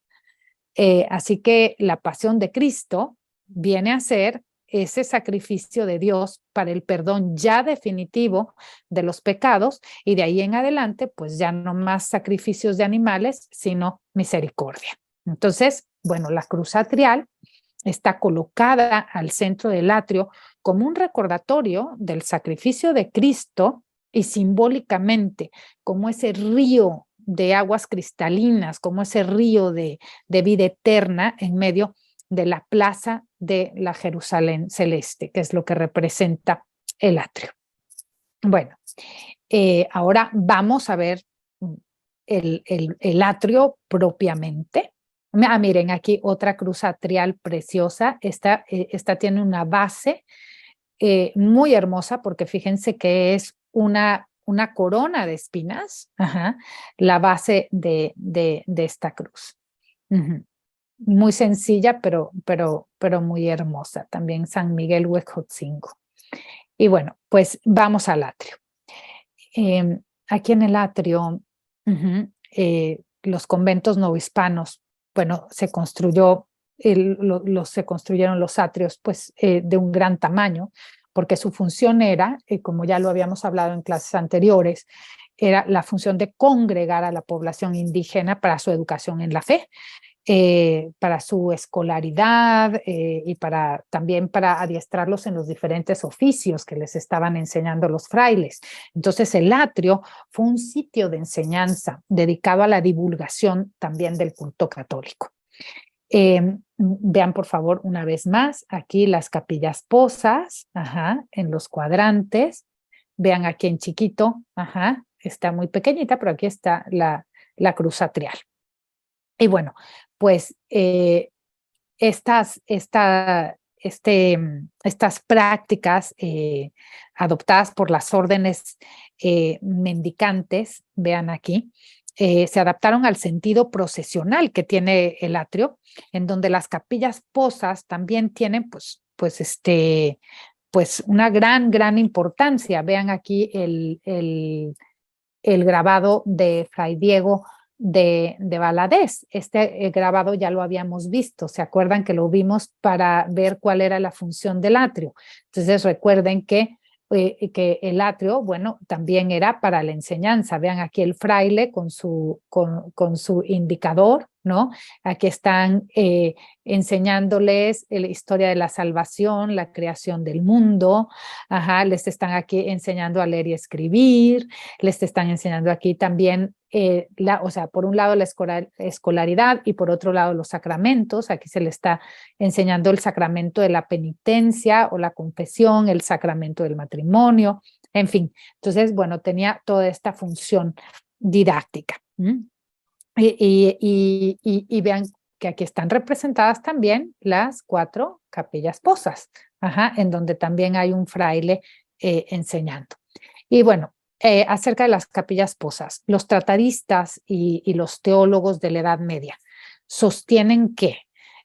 Así que la pasión de Cristo viene a ser ese sacrificio de Dios para el perdón ya definitivo de los pecados, y de ahí en adelante pues ya no más sacrificios de animales, sino misericordia. Entonces, bueno, la cruz atrial está colocada al centro del atrio como un recordatorio del sacrificio de Cristo, y simbólicamente como ese río de aguas cristalinas, como ese río de vida eterna en medio de la plaza de la Jerusalén celeste, que es lo que representa el atrio. Bueno, ahora vamos a ver el atrio propiamente. Miren, aquí otra cruz atrial preciosa. Esta tiene una base muy hermosa, porque fíjense que es una corona de espinas, la base de esta cruz. Muy sencilla, pero muy hermosa. También San Miguel Huejotzingo. Y bueno, pues vamos al atrio. Aquí en el atrio, los conventos novohispanos, bueno, se construyeron los atrios pues de un gran tamaño, porque su función era, como ya lo habíamos hablado en clases anteriores, era la función de congregar a la población indígena para su educación en la fe, para su escolaridad y también para adiestrarlos en los diferentes oficios que les estaban enseñando los frailes. Entonces el atrio fue un sitio de enseñanza dedicado a la divulgación también del culto católico. Vean por favor una vez más aquí las capillas posas, en los cuadrantes. Vean aquí en chiquito, está muy pequeñita, pero aquí está la cruz atrial. Y bueno, pues estas prácticas adoptadas por las órdenes mendicantes, vean aquí, se adaptaron al sentido procesional que tiene el atrio, en donde las capillas posas también tienen pues una gran importancia. Vean aquí el grabado de Fray Diego de Valadez. Este grabado ya lo habíamos visto, ¿se acuerdan que lo vimos para ver cuál era la función del atrio? Entonces recuerden que el atrio, bueno, también era para la enseñanza. Vean aquí el fraile con su indicador, ¿no? Aquí están enseñándoles la historia de la salvación, la creación del mundo, les están aquí enseñando a leer y escribir, les están enseñando aquí también, o sea, por un lado la escolaridad y por otro lado los sacramentos. Aquí se le está enseñando el sacramento de la penitencia o la confesión, el sacramento del matrimonio, en fin. Entonces, bueno, tenía toda esta función didáctica. Y vean que aquí están representadas también las 4 capillas posas, en donde también hay un fraile enseñando. Y bueno, acerca de las capillas posas, los tratadistas y los teólogos de la Edad Media sostienen que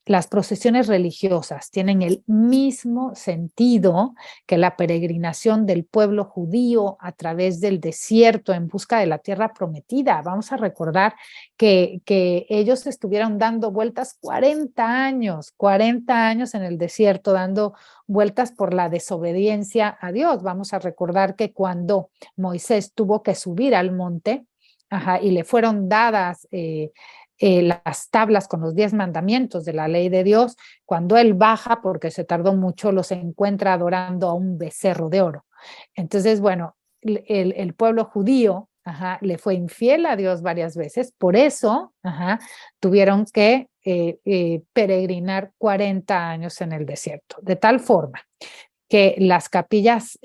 las procesiones religiosas tienen el mismo sentido que la peregrinación del pueblo judío a través del desierto en busca de la tierra prometida. Vamos a recordar que ellos estuvieron dando vueltas 40 años en el desierto, dando vueltas por la desobediencia a Dios. Vamos a recordar que cuando Moisés tuvo que subir al monte, y le fueron dadas las tablas con los 10 mandamientos de la ley de Dios, cuando él baja, porque se tardó mucho, los encuentra adorando a un becerro de oro. Entonces, bueno, el pueblo judío le fue infiel a Dios varias veces, por eso tuvieron que peregrinar 40 años en el desierto, de tal forma que las capillas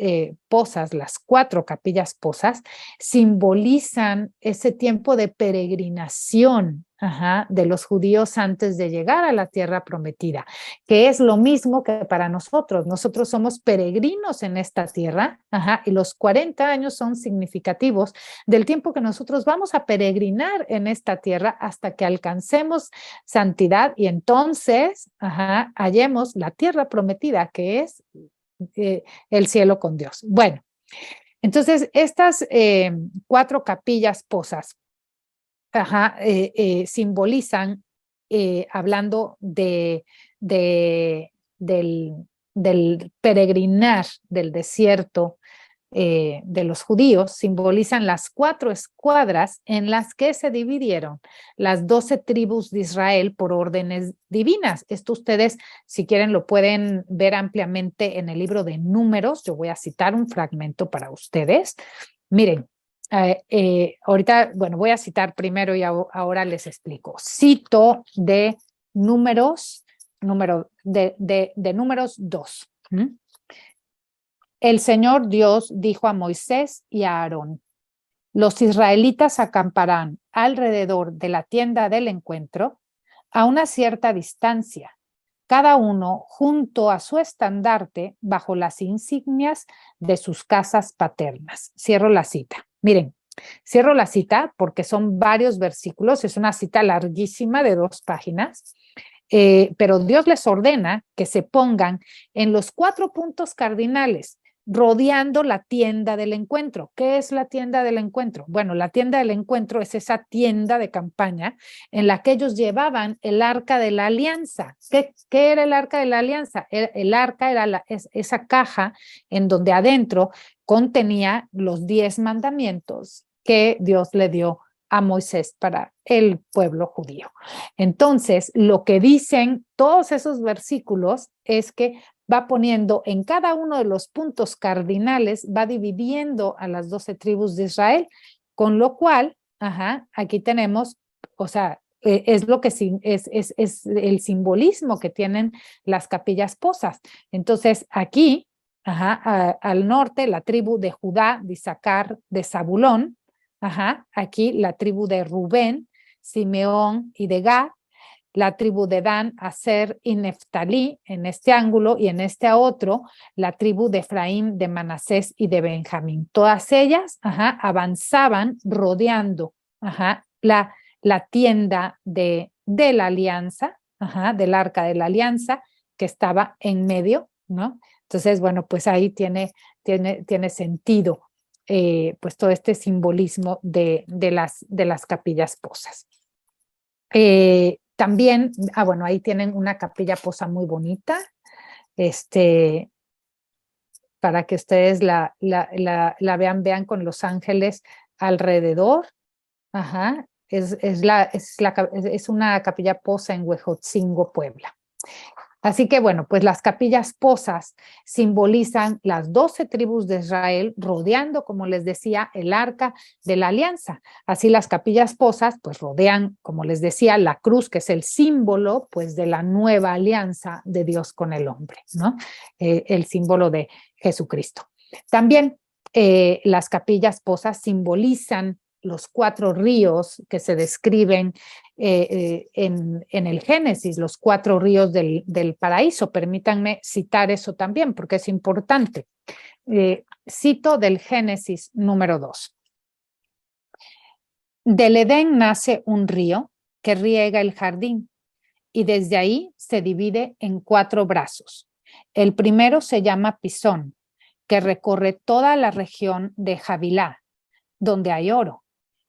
posas, las 4 capillas posas, simbolizan ese tiempo de peregrinación de los judíos antes de llegar a la tierra prometida, que es lo mismo que para nosotros. Nosotros somos peregrinos en esta tierra, y los 40 años son significativos del tiempo que nosotros vamos a peregrinar en esta tierra hasta que alcancemos santidad y entonces hallemos la tierra prometida, que es el cielo con Dios. Bueno, entonces estas 4 capillas posas simbolizan, hablando del peregrinar del desierto de los judíos, simbolizan las 4 escuadras en las que se dividieron las 12 tribus de Israel por órdenes divinas. Esto ustedes, si quieren, lo pueden ver ampliamente en el libro de Números. Yo voy a citar un fragmento para ustedes. Miren, ahorita, bueno, voy a citar primero y ahora les explico. Cito de Números, de Números 2. El Señor Dios dijo a Moisés y a Aarón: los israelitas acamparán alrededor de la tienda del encuentro a una cierta distancia, cada uno junto a su estandarte bajo las insignias de sus casas paternas. Cierro la cita. Miren, cierro la cita porque son varios versículos, es una cita larguísima de 2 páginas, pero Dios les ordena que se pongan en los 4 puntos cardinales rodeando la tienda del encuentro. ¿Qué es la tienda del encuentro? Bueno, la tienda del encuentro es esa tienda de campaña en la que ellos llevaban el arca de la alianza. ¿Qué era el arca de la alianza? El arca era esa caja en donde adentro contenía los 10 mandamientos que Dios le dio a Moisés para el pueblo judío. Entonces, lo que dicen todos esos versículos es que va poniendo en cada uno de los puntos cardinales, va dividiendo a las 12 tribus de Israel, con lo cual, aquí tenemos, o sea, es lo que es el simbolismo que tienen las capillas posas. Entonces, aquí, al norte, la tribu de Judá, de Isaacar, de Zabulón, aquí la tribu de Rubén, Simeón y de Gad, la tribu de Dan, Aser y Neftalí en este ángulo, y en este otro la tribu de Efraín, de Manasés y de Benjamín. Todas ellas avanzaban rodeando la tienda de la alianza, del arca de la alianza, que estaba en medio, ¿no? Entonces, bueno, pues ahí tiene sentido pues todo este simbolismo de las capillas posas. También, bueno, ahí tienen una capilla posa muy bonita, para que ustedes la vean con los ángeles alrededor. Es una capilla posa en Huejotzingo, Puebla. Así que bueno, pues las capillas posas simbolizan las 12 tribus de Israel rodeando, como les decía, el arca de la alianza. Así las capillas posas pues rodean, como les decía, la cruz, que es el símbolo pues de la nueva alianza de Dios con el hombre, ¿no? El símbolo de Jesucristo. También las capillas posas simbolizan los 4 ríos que se describen en el Génesis, los 4 ríos del paraíso. Permítanme citar eso también, porque es importante. Cito del Génesis número 2. Del Edén nace un río que riega el jardín, y desde ahí se divide en 4 brazos. El primero se llama Pisón, que recorre toda la región de Havilá, donde hay oro.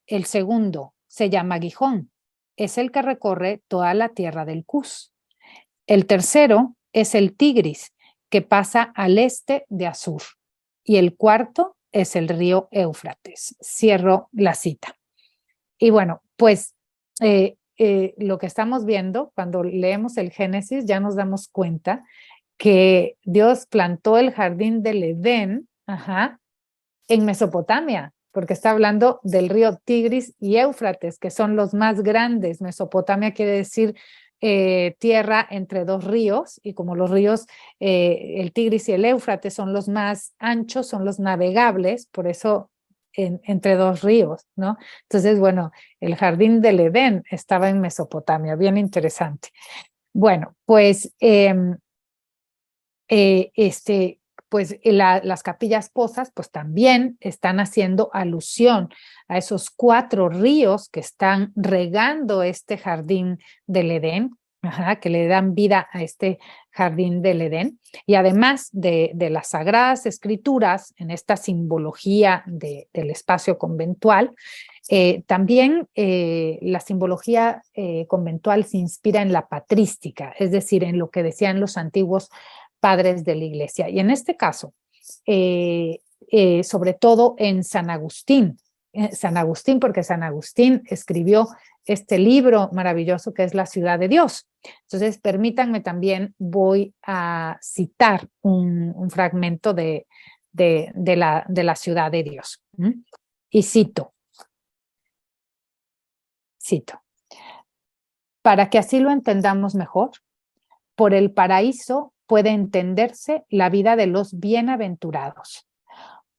El segundo se llama Gijón, es el que recorre toda la tierra del Cus. El tercero es el Tigris, que pasa al este de Asur. Y el cuarto es el río Éufrates. Cierro la cita. Y bueno, pues lo que estamos viendo cuando leemos el Génesis, ya nos damos cuenta que Dios plantó el jardín del Edén en Mesopotamia, porque está hablando del río Tigris y Éufrates, que son los más grandes. Mesopotamia quiere decir tierra entre 2 ríos, y como los ríos, el Tigris y el Éufrates son los más anchos, son los navegables, por eso entre 2 ríos, ¿no? Entonces, bueno, el jardín del Edén estaba en Mesopotamia, bien interesante. Bueno, pues pues las capillas posas pues también están haciendo alusión a esos 4 ríos que están regando este jardín del Edén, que le dan vida a este jardín del Edén. Y además de las sagradas escrituras, en esta simbología del espacio conventual, también la simbología conventual se inspira en la patrística, es decir, en lo que decían los antiguos padres de la iglesia. Y en este caso, sobre todo en San Agustín, porque San Agustín escribió este libro maravilloso que es La Ciudad de Dios. Entonces, permítanme también, voy a citar un fragmento de la Ciudad de Dios. Y cito, para que así lo entendamos mejor, por el paraíso puede entenderse la vida de los bienaventurados.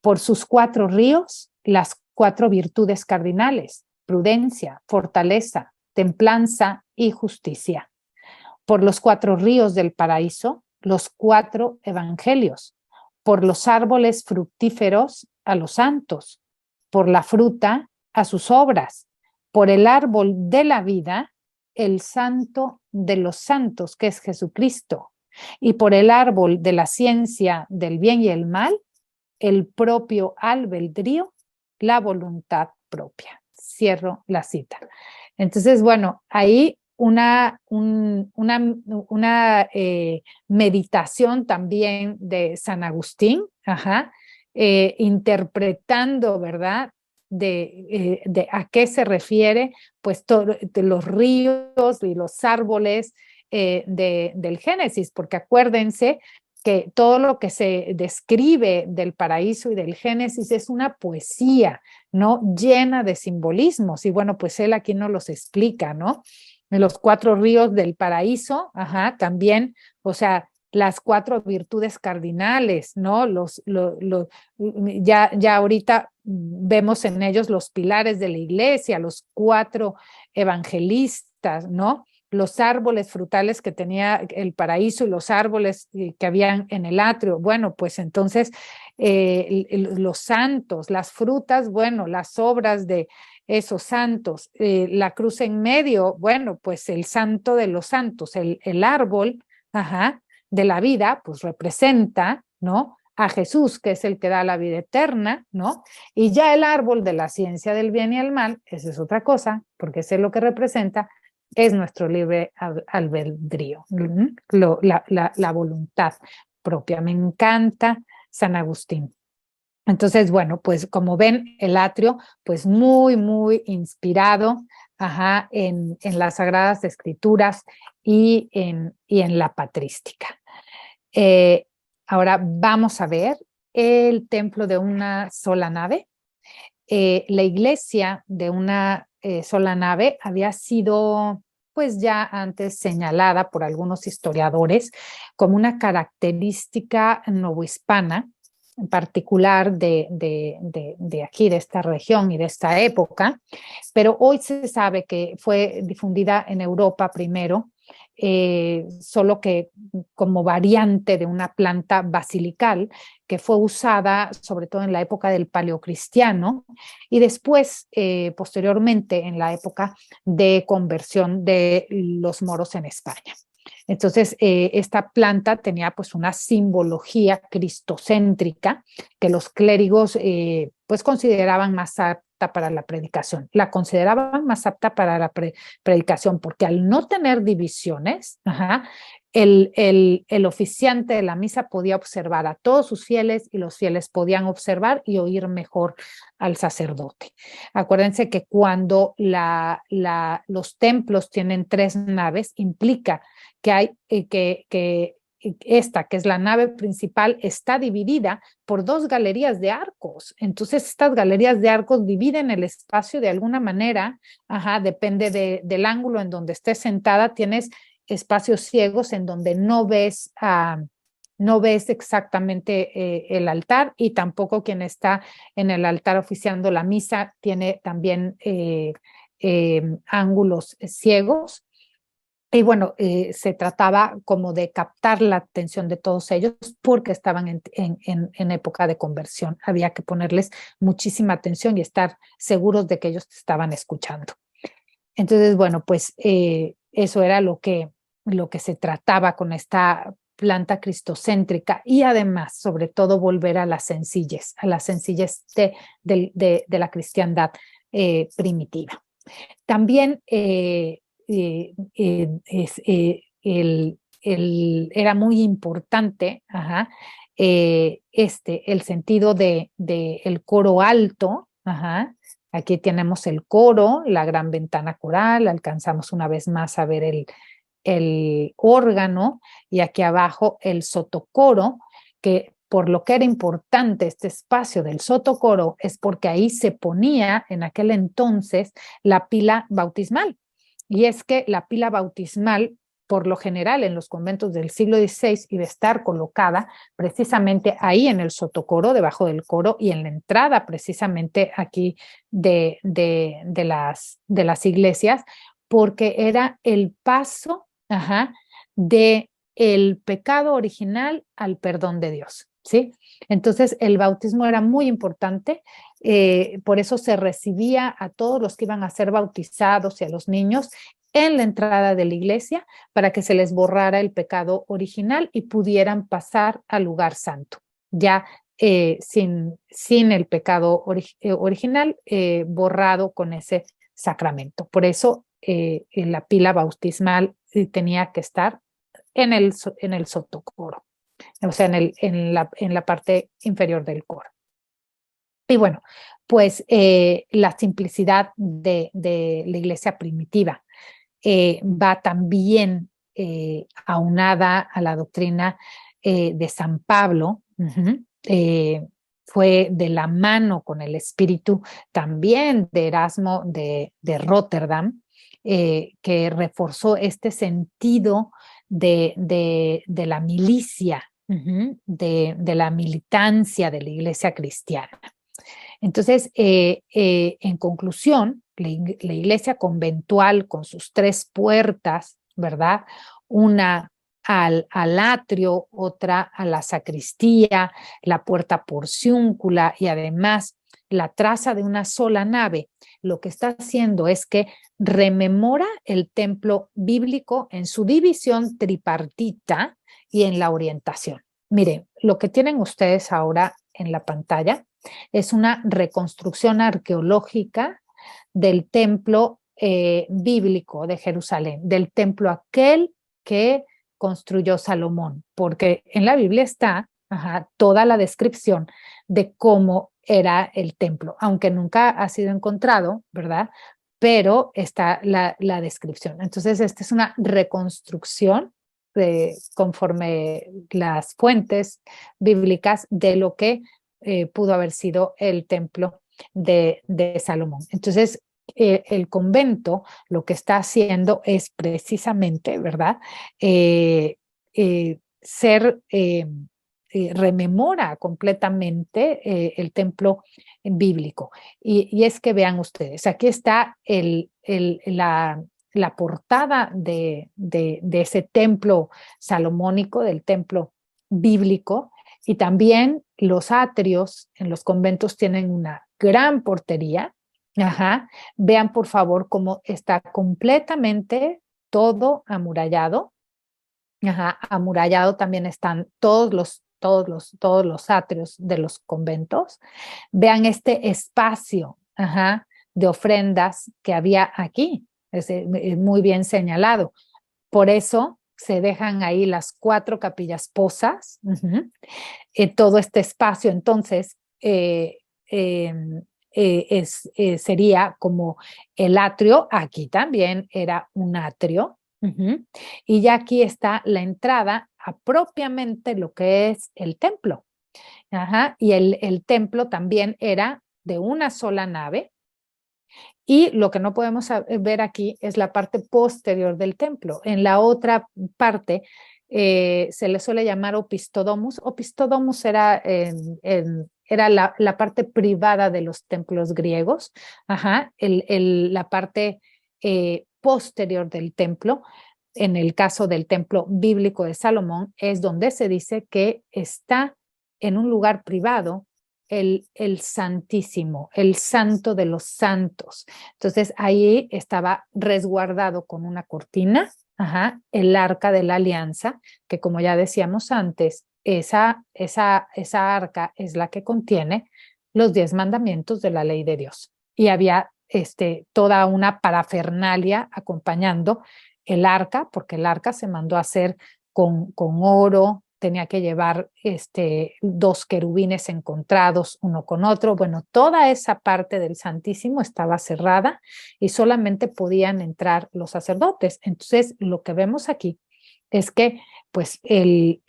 Por sus 4 ríos, las 4 virtudes cardinales: prudencia, fortaleza, templanza y justicia. Por los 4 ríos del paraíso, los 4 evangelios. Por los árboles fructíferos, a los santos. Por la fruta, a sus obras. Por el árbol de la vida, el santo de los santos, que es Jesucristo. Y por el árbol de la ciencia del bien y el mal, el propio albedrío, la voluntad propia. Cierro la cita. Entonces, bueno, ahí una meditación también de San Agustín, interpretando, ¿verdad? De a qué se refiere, pues, de los ríos y los árboles del Génesis, porque acuérdense que todo lo que se describe del paraíso y del Génesis es una poesía, ¿no? Llena de simbolismos. Y bueno, pues él aquí nos los explica, ¿no? Los 4 ríos del paraíso, también, o sea, las 4 virtudes cardinales, ¿no? Ya ahorita vemos en ellos los pilares de la iglesia, los 4 evangelistas, ¿no? Los árboles frutales que tenía el paraíso y los árboles que habían en el atrio. Bueno, pues entonces los santos, las frutas, bueno, las obras de esos santos, la cruz en medio, bueno, pues el santo de los santos, el árbol, de la vida, pues representa, ¿no? A Jesús, que es el que da la vida eterna, ¿no? Y ya el árbol de la ciencia del bien y el mal, esa es otra cosa, porque ese es lo que representa, es nuestro libre albedrío, la voluntad propia. Me encanta San Agustín. Entonces, bueno, pues como ven, el atrio, pues muy, muy inspirado en las Sagradas Escrituras y en la patrística. Eh, Ahora vamos a ver el templo de una sola nave. La iglesia de una sola nave había sido pues ya antes señalada por algunos historiadores como una característica novohispana, en particular de aquí, de esta región y de esta época, pero hoy se sabe que fue difundida en Europa primero, solo que como variante de una planta basilical que fue usada sobre todo en la época del Paleocristiano y después, posteriormente, en la época de conversión de los moros en España. Entonces, esta planta tenía pues una simbología cristocéntrica que los clérigos pues consideraban más apta para la predicación. La consideraban más apta para la predicación porque al no tener divisiones, el oficiante de la misa podía observar a todos sus fieles y los fieles podían observar y oír mejor al sacerdote. Acuérdense que cuando los templos tienen 3 naves, implica que hay que esta, que es la nave principal, está dividida por 2 galerías de arcos. Entonces, estas galerías de arcos dividen el espacio de alguna manera, depende del ángulo en donde estés sentada, tienes espacios ciegos en donde no ves exactamente el altar y tampoco quien está en el altar oficiando la misa tiene también ángulos ciegos. Y bueno, se trataba como de captar la atención de todos ellos porque estaban en época de conversión. Había que ponerles muchísima atención y estar seguros de que ellos te estaban escuchando. Entonces, bueno, pues eso era lo que se trataba con esta planta cristocéntrica y además, sobre todo, volver a la sencillez de la cristiandad primitiva. También era muy importante el sentido el coro alto. Aquí tenemos el coro, la gran ventana coral, alcanzamos una vez más a ver el órgano y aquí abajo el sotocoro, que por lo que era importante este espacio del sotocoro es porque ahí se ponía en aquel entonces la pila bautismal. Y es que la pila bautismal, por lo general en los conventos del siglo XVI, iba a estar colocada precisamente ahí en el sotocoro, debajo del coro y en la entrada precisamente aquí de las iglesias, porque era el paso de el pecado original al perdón de Dios, ¿sí? Entonces el bautismo era muy importante, por eso se recibía a todos los que iban a ser bautizados y a los niños en la entrada de la iglesia para que se les borrara el pecado original y pudieran pasar al lugar santo, ya sin el pecado original borrado con ese sacramento. Por eso la pila bautismal tenía que estar en el sotocoro, o sea, en la parte inferior del coro. Y bueno, pues la simplicidad de la iglesia primitiva va también aunada a la doctrina de San Pablo. Fue de la mano con el espíritu también de Erasmo de Rotterdam, que reforzó este sentido de la milicia, de la militancia de la iglesia cristiana. Entonces, en conclusión, la iglesia conventual con sus 3 puertas, ¿verdad? Una al atrio, otra a la sacristía, la puerta porciúncula y además la traza de una sola nave, lo que está haciendo es que rememora el templo bíblico en su división tripartita y en la orientación. Miren, lo que tienen ustedes ahora en la pantalla es una reconstrucción arqueológica del templo bíblico de Jerusalén, del templo aquel que construyó Salomón, porque en la Biblia está toda la descripción de cómo era el templo, aunque nunca ha sido encontrado, ¿verdad? Pero está la descripción. Entonces, esta es una reconstrucción conforme las fuentes bíblicas de lo que pudo haber sido el templo de Salomón. Entonces, el convento lo que está haciendo es precisamente, ¿verdad? Rememora completamente el templo bíblico. Y es que vean ustedes, aquí está la portada de ese templo salomónico, del templo bíblico, y también los atrios en los conventos tienen una gran portería. Vean por favor cómo está completamente todo amurallado. Amurallado también están todos los atrios de los conventos. Vean este espacio de ofrendas que había aquí. Es muy bien señalado. Por eso se dejan ahí las 4 capillas posas, todo este espacio. Entonces, sería como el atrio. Aquí también era un atrio. Y ya aquí está la entrada a propiamente lo que es el templo. Y el templo también era de una sola nave. Y lo que no podemos ver aquí es la parte posterior del templo. En la otra parte se le suele llamar opistodomus. Opistodomus era, era la parte privada de los templos griegos, la parte posterior del templo. En el caso del templo bíblico de Salomón, es donde se dice que está en un lugar privado el Santísimo, el Santo de los Santos. Entonces ahí estaba resguardado con una cortina, el Arca de la Alianza, que como ya decíamos antes, esa arca es la que contiene los 10 mandamientos de la ley de Dios. Y había toda una parafernalia acompañando el arca, porque el arca se mandó a hacer con oro. Tenía que llevar 2 querubines encontrados uno con otro. Bueno, toda esa parte del Santísimo estaba cerrada y solamente podían entrar los sacerdotes. Entonces, lo que vemos aquí es que pues el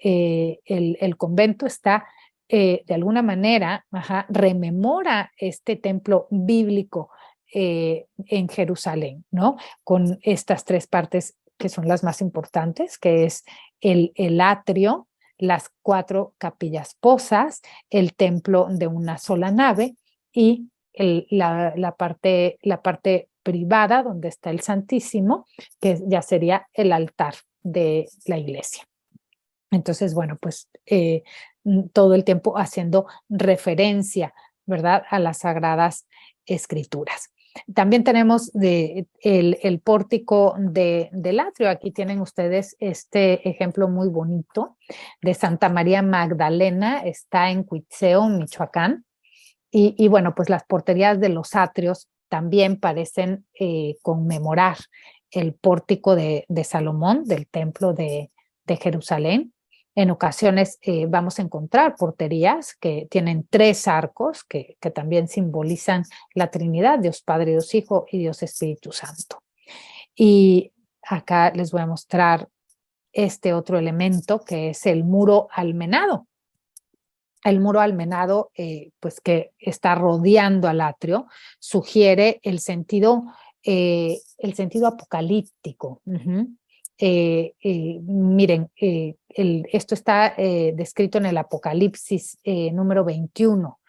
convento está de alguna manera, rememora este templo bíblico en Jerusalén, ¿no? Con estas 3 partes que son las más importantes, que es el atrio, las 4 capillas posas, el templo de una sola nave y la parte privada donde está el Santísimo, que ya sería el altar de la iglesia. Entonces, bueno, pues todo el tiempo haciendo referencia, ¿verdad?, a las Sagradas Escrituras. También tenemos el pórtico del atrio. Aquí tienen ustedes este ejemplo muy bonito de Santa María Magdalena, está en Cuitzeo, Michoacán. Y bueno, pues las porterías de los atrios también parecen conmemorar el pórtico de Salomón, del templo de Jerusalén. En ocasiones vamos a encontrar porterías que tienen 3 arcos que también simbolizan la Trinidad, Dios Padre, Dios Hijo y Dios Espíritu Santo. Y acá les voy a mostrar este otro elemento que es el muro almenado. El muro almenado, pues que está rodeando al atrio, sugiere el sentido apocalíptico. Miren, esto está descrito en el Apocalipsis número 21.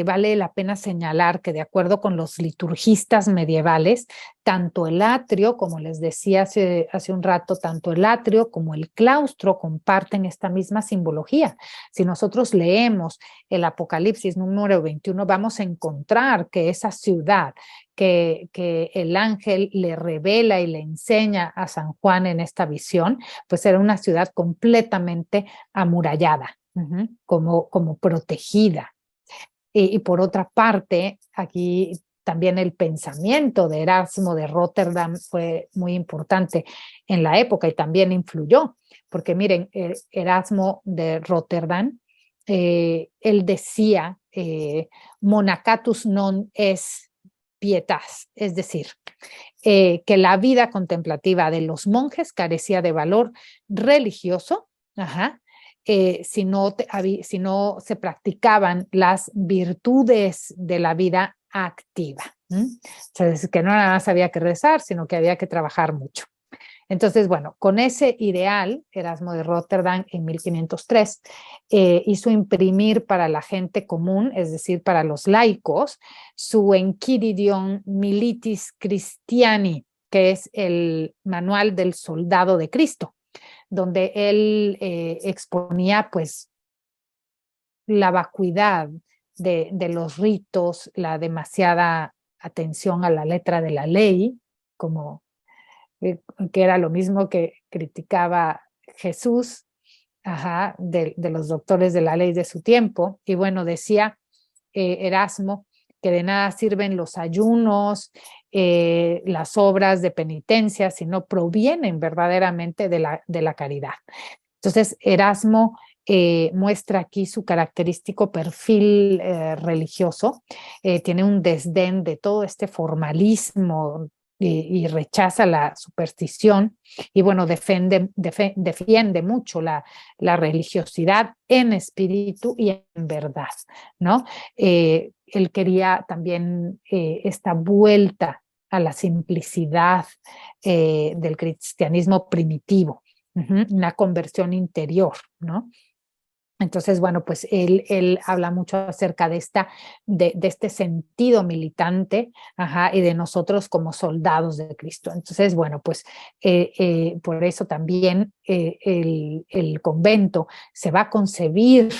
Vale la pena señalar que de acuerdo con los liturgistas medievales, tanto el atrio, como les decía hace un rato, tanto el atrio como el claustro comparten esta misma simbología. Si nosotros leemos el Apocalipsis número 21, vamos a encontrar que esa ciudad que el ángel le revela y le enseña a San Juan en esta visión, pues era una ciudad completamente amurallada, como protegida. Y por otra parte, aquí también el pensamiento de Erasmo de Rotterdam fue muy importante en la época y también influyó, porque miren, Erasmo de Rotterdam, él decía, monacatus non es pietas, es decir, que la vida contemplativa de los monjes carecía de valor religioso, si no se practicaban las virtudes de la vida activa. Entonces, que no nada más había que rezar, sino que había que trabajar mucho. Entonces, bueno, con ese ideal, Erasmo de Rotterdam en 1503 hizo imprimir para la gente común, es decir, para los laicos, su Enchiridion Militis Christiani, que es el manual del soldado de Cristo, donde él exponía pues la vacuidad de los ritos, la demasiada atención a la letra de la ley, como que era lo mismo que criticaba Jesús, de los doctores de la ley de su tiempo. Y bueno, decía Erasmo que de nada sirven los ayunos, las obras de penitencia, si no provienen verdaderamente de la caridad. Entonces, Erasmo muestra aquí su característico perfil religioso, tiene un desdén de todo este formalismo y rechaza la superstición y bueno, defiende mucho la religiosidad en espíritu y en verdad, ¿no? Él quería también esta vuelta a la simplicidad del cristianismo primitivo, una conversión interior, ¿no? Entonces, bueno, pues él habla mucho acerca de este sentido militante, y de nosotros como soldados de Cristo. Entonces, bueno, pues por eso también el convento se va a concebir,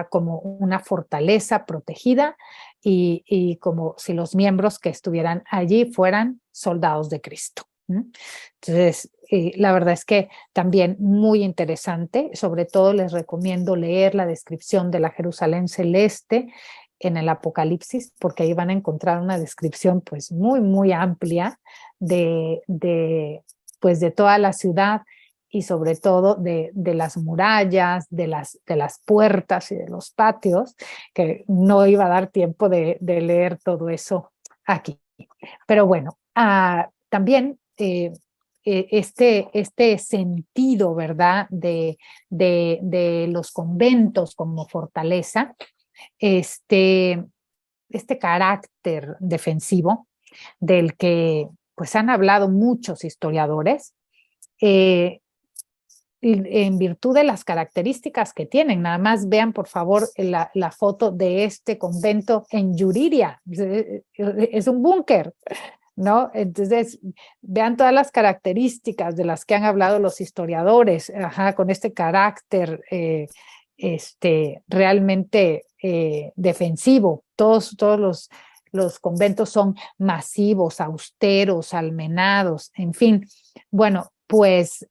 como una fortaleza protegida y como si los miembros que estuvieran allí fueran soldados de Cristo. Entonces, la verdad es que también muy interesante, sobre todo les recomiendo leer la descripción de la Jerusalén celeste en el Apocalipsis, porque ahí van a encontrar una descripción pues muy amplia pues de toda la ciudad y sobre todo de las murallas, de las puertas y de los patios, que no iba a dar tiempo de leer todo eso aquí. Pero bueno, también este sentido, ¿verdad?, de los conventos como fortaleza, este carácter defensivo del que pues han hablado muchos historiadores, en virtud de las características que tienen. Nada más vean, por favor, la foto de este convento en Yuriria. Es un búnker, ¿no? Entonces, vean todas las características de las que han hablado los historiadores, con este carácter realmente defensivo. Todos los conventos son masivos, austeros, almenados, en fin. Bueno, pues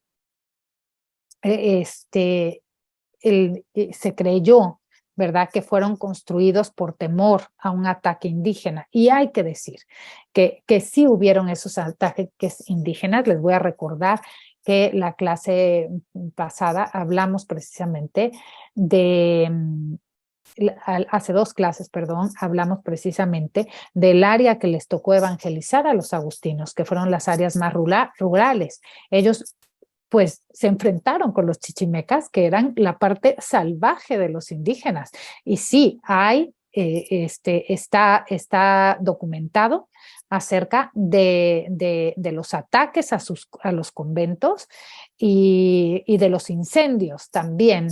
se creyó, ¿verdad?, que fueron construidos por temor a un ataque indígena. Y hay que decir que sí hubieron esos ataques indígenas. Les voy a recordar que la clase pasada hablamos precisamente de, hace 2 clases, perdón, hablamos precisamente del área que les tocó evangelizar a los agustinos, que fueron las áreas más rurales. Ellos pues se enfrentaron con los chichimecas, que eran la parte salvaje de los indígenas. Y sí, está documentado acerca de los ataques a los conventos y de los incendios también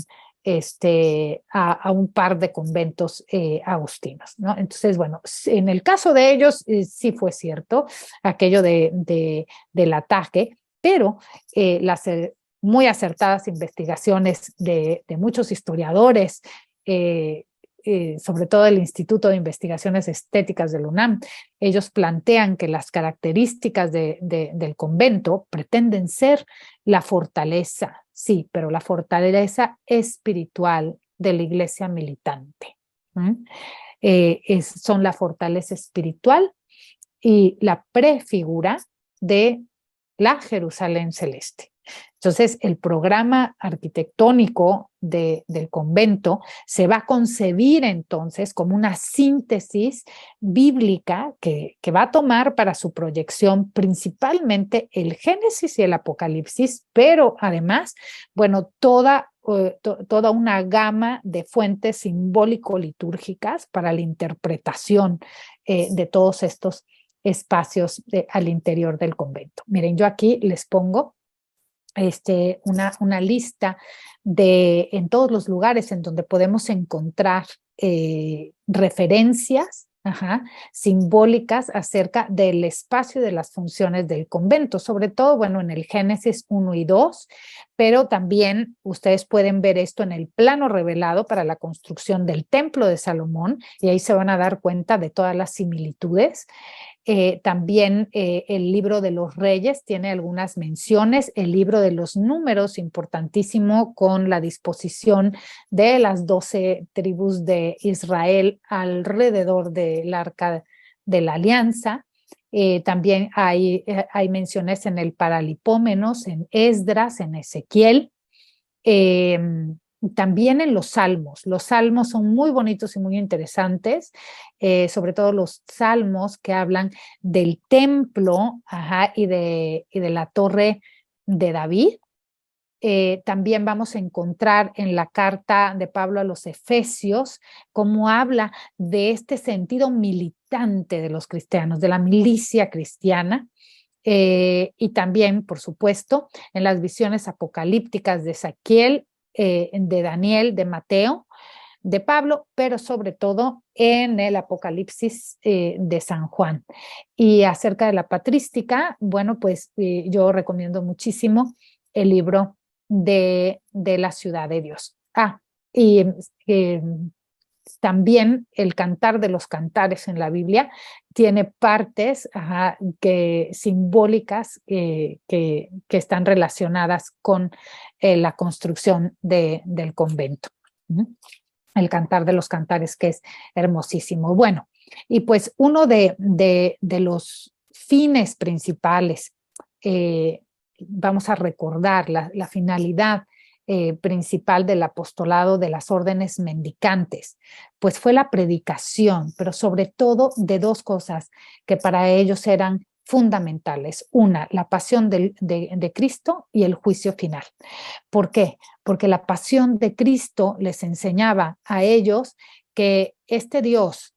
a un par de conventos agustinos, ¿no? Entonces, bueno, en el caso de ellos sí fue cierto aquello del ataque, pero las muy acertadas investigaciones de muchos historiadores, sobre todo el Instituto de Investigaciones Estéticas del UNAM, ellos plantean que las características del convento pretenden ser la fortaleza, sí, pero la fortaleza espiritual de la iglesia militante. Son la fortaleza espiritual y la prefigura de la Jerusalén celeste. Entonces, el programa arquitectónico del convento se va a concebir entonces como una síntesis bíblica que va a tomar para su proyección principalmente el Génesis y el Apocalipsis, pero además, bueno, toda una gama de fuentes simbólico-litúrgicas para la interpretación de todos estos espacios al interior del convento. Miren, yo aquí les pongo una lista en todos los lugares en donde podemos encontrar referencias simbólicas acerca del espacio y de las funciones del convento, sobre todo, bueno, en el Génesis 1 y 2, pero también ustedes pueden ver esto en el plano revelado para la construcción del Templo de Salomón, y ahí se van a dar cuenta de todas las similitudes. También el libro de los Reyes tiene algunas menciones, el libro de los Números, importantísimo, con la disposición de las 12 tribus de Israel alrededor del Arca de la Alianza. También hay menciones en el Paralipómenos, en Esdras, en Ezequiel. También en los salmos son muy bonitos y muy interesantes, sobre todo los salmos que hablan del templo y de la torre de David. También vamos a encontrar en la carta de Pablo a los Efesios cómo habla de este sentido militante de los cristianos, de la milicia cristiana. Y también, por supuesto, en las visiones apocalípticas de Ezequiel, de Daniel, de Mateo, de Pablo, pero sobre todo en el Apocalipsis de San Juan. Y acerca de la patrística, bueno, pues yo recomiendo muchísimo el libro de la ciudad de Dios. Y también el Cantar de los Cantares en la Biblia tiene partes simbólicas que están relacionadas con la construcción del convento. El Cantar de los Cantares, que es hermosísimo. Bueno, y pues uno de los fines principales, vamos a recordar la finalidad principal del apostolado de las órdenes mendicantes, pues fue la predicación, pero sobre todo de 2 cosas que para ellos eran fundamentales. Una, la pasión de Cristo y el juicio final. ¿Por qué? Porque la pasión de Cristo les enseñaba a ellos que este Dios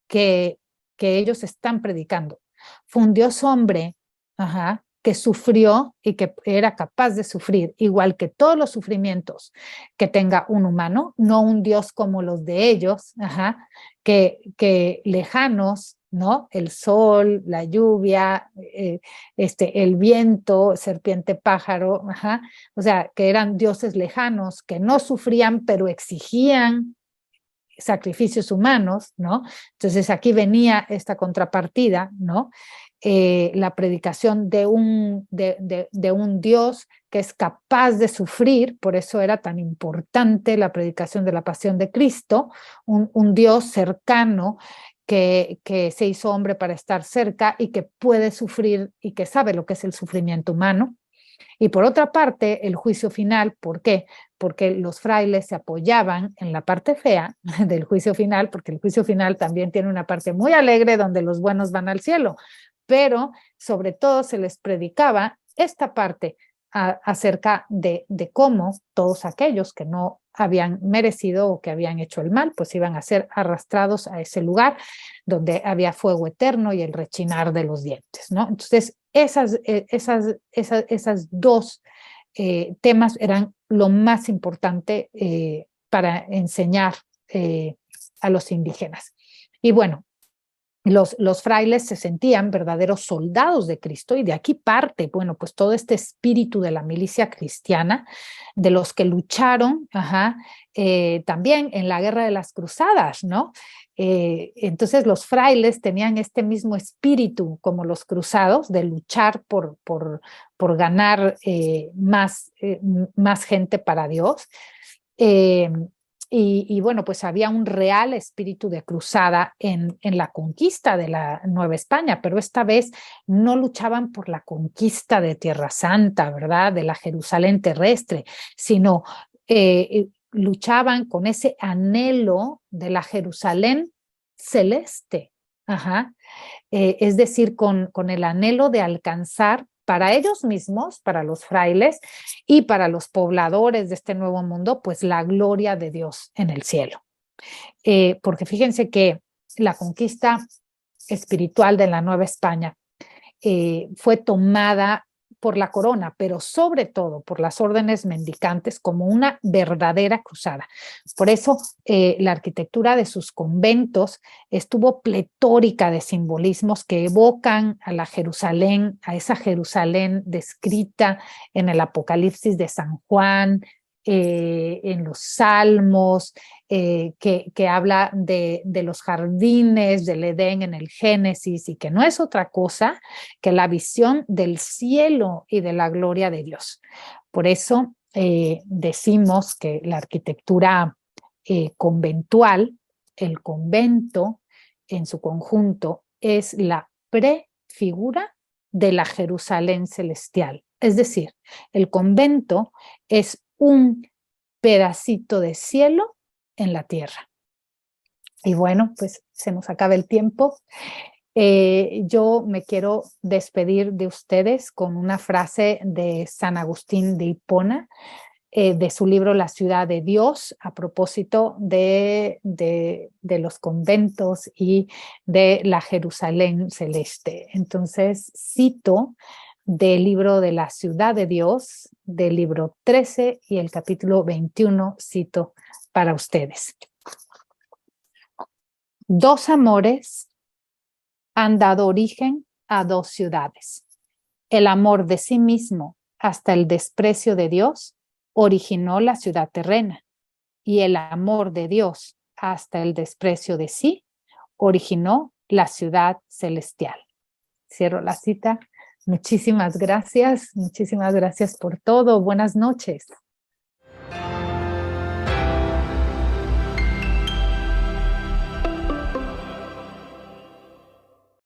que ellos están predicando fue un Dios hombre que sufrió y que era capaz de sufrir, igual que todos los sufrimientos que tenga un humano, no un Dios como los de ellos, que lejanos, ¿no? El sol, la lluvia, el viento, serpiente, pájaro, o sea, que eran dioses lejanos, que no sufrían, pero exigían sacrificios humanos, ¿no? Entonces aquí venía esta contrapartida, ¿no? La predicación de un Dios que es capaz de sufrir, por eso era tan importante la predicación de la pasión de Cristo, un Dios cercano que se hizo hombre para estar cerca y que puede sufrir y que sabe lo que es el sufrimiento humano. Y por otra parte, el juicio final, ¿por qué? Porque los frailes se apoyaban en la parte fea del juicio final, porque el juicio final también tiene una parte muy alegre donde los buenos van al cielo, pero sobre todo se les predicaba esta parte acerca de cómo todos aquellos que no habían merecido o que habían hecho el mal, pues iban a ser arrastrados a ese lugar donde había fuego eterno y el rechinar de los dientes, ¿no? Entonces, esas dos temas eran lo más importante para enseñar a los indígenas. Y bueno, los frailes se sentían verdaderos soldados de Cristo y de aquí parte, bueno, pues todo este espíritu de la milicia cristiana, de los que lucharon también en la guerra de las cruzadas, ¿no? Entonces los frailes tenían este mismo espíritu como los cruzados de luchar por ganar más gente para Dios. Y bueno, pues había un real espíritu de cruzada en la conquista de la Nueva España, pero esta vez no luchaban por la conquista de Tierra Santa, ¿verdad? De la Jerusalén terrestre, sino luchaban con ese anhelo de la Jerusalén celeste. Es decir, con el anhelo de alcanzar para ellos mismos, para los frailes y para los pobladores de este nuevo mundo, pues la gloria de Dios en el cielo. Porque fíjense que la conquista espiritual de la Nueva España fue tomada por la corona, pero sobre todo por las órdenes mendicantes como una verdadera cruzada. Por eso la arquitectura de sus conventos estuvo pletórica de simbolismos que evocan a la Jerusalén, a esa Jerusalén descrita en el Apocalipsis de San Juan, en los Salmos, que habla de los jardines del Edén en el Génesis y que no es otra cosa que la visión del cielo y de la gloria de Dios. Por eso decimos que la arquitectura conventual, el convento en su conjunto, es la prefigura de la Jerusalén celestial. Es decir, el convento es un pedacito de cielo en la tierra. Y bueno, pues se nos acaba el tiempo. Yo me quiero despedir de ustedes con una frase de San Agustín de Hipona, de su libro La ciudad de Dios, a propósito de los conventos y de la Jerusalén celeste. Entonces, cito del libro de La ciudad de Dios, del libro 13 y el capítulo 21, cito para ustedes. Dos amores han dado origen a dos ciudades. El amor de sí mismo hasta el desprecio de Dios originó la ciudad terrena, y el amor de Dios hasta el desprecio de sí originó la ciudad celestial. Cierro la cita. Muchísimas gracias por todo. Buenas noches.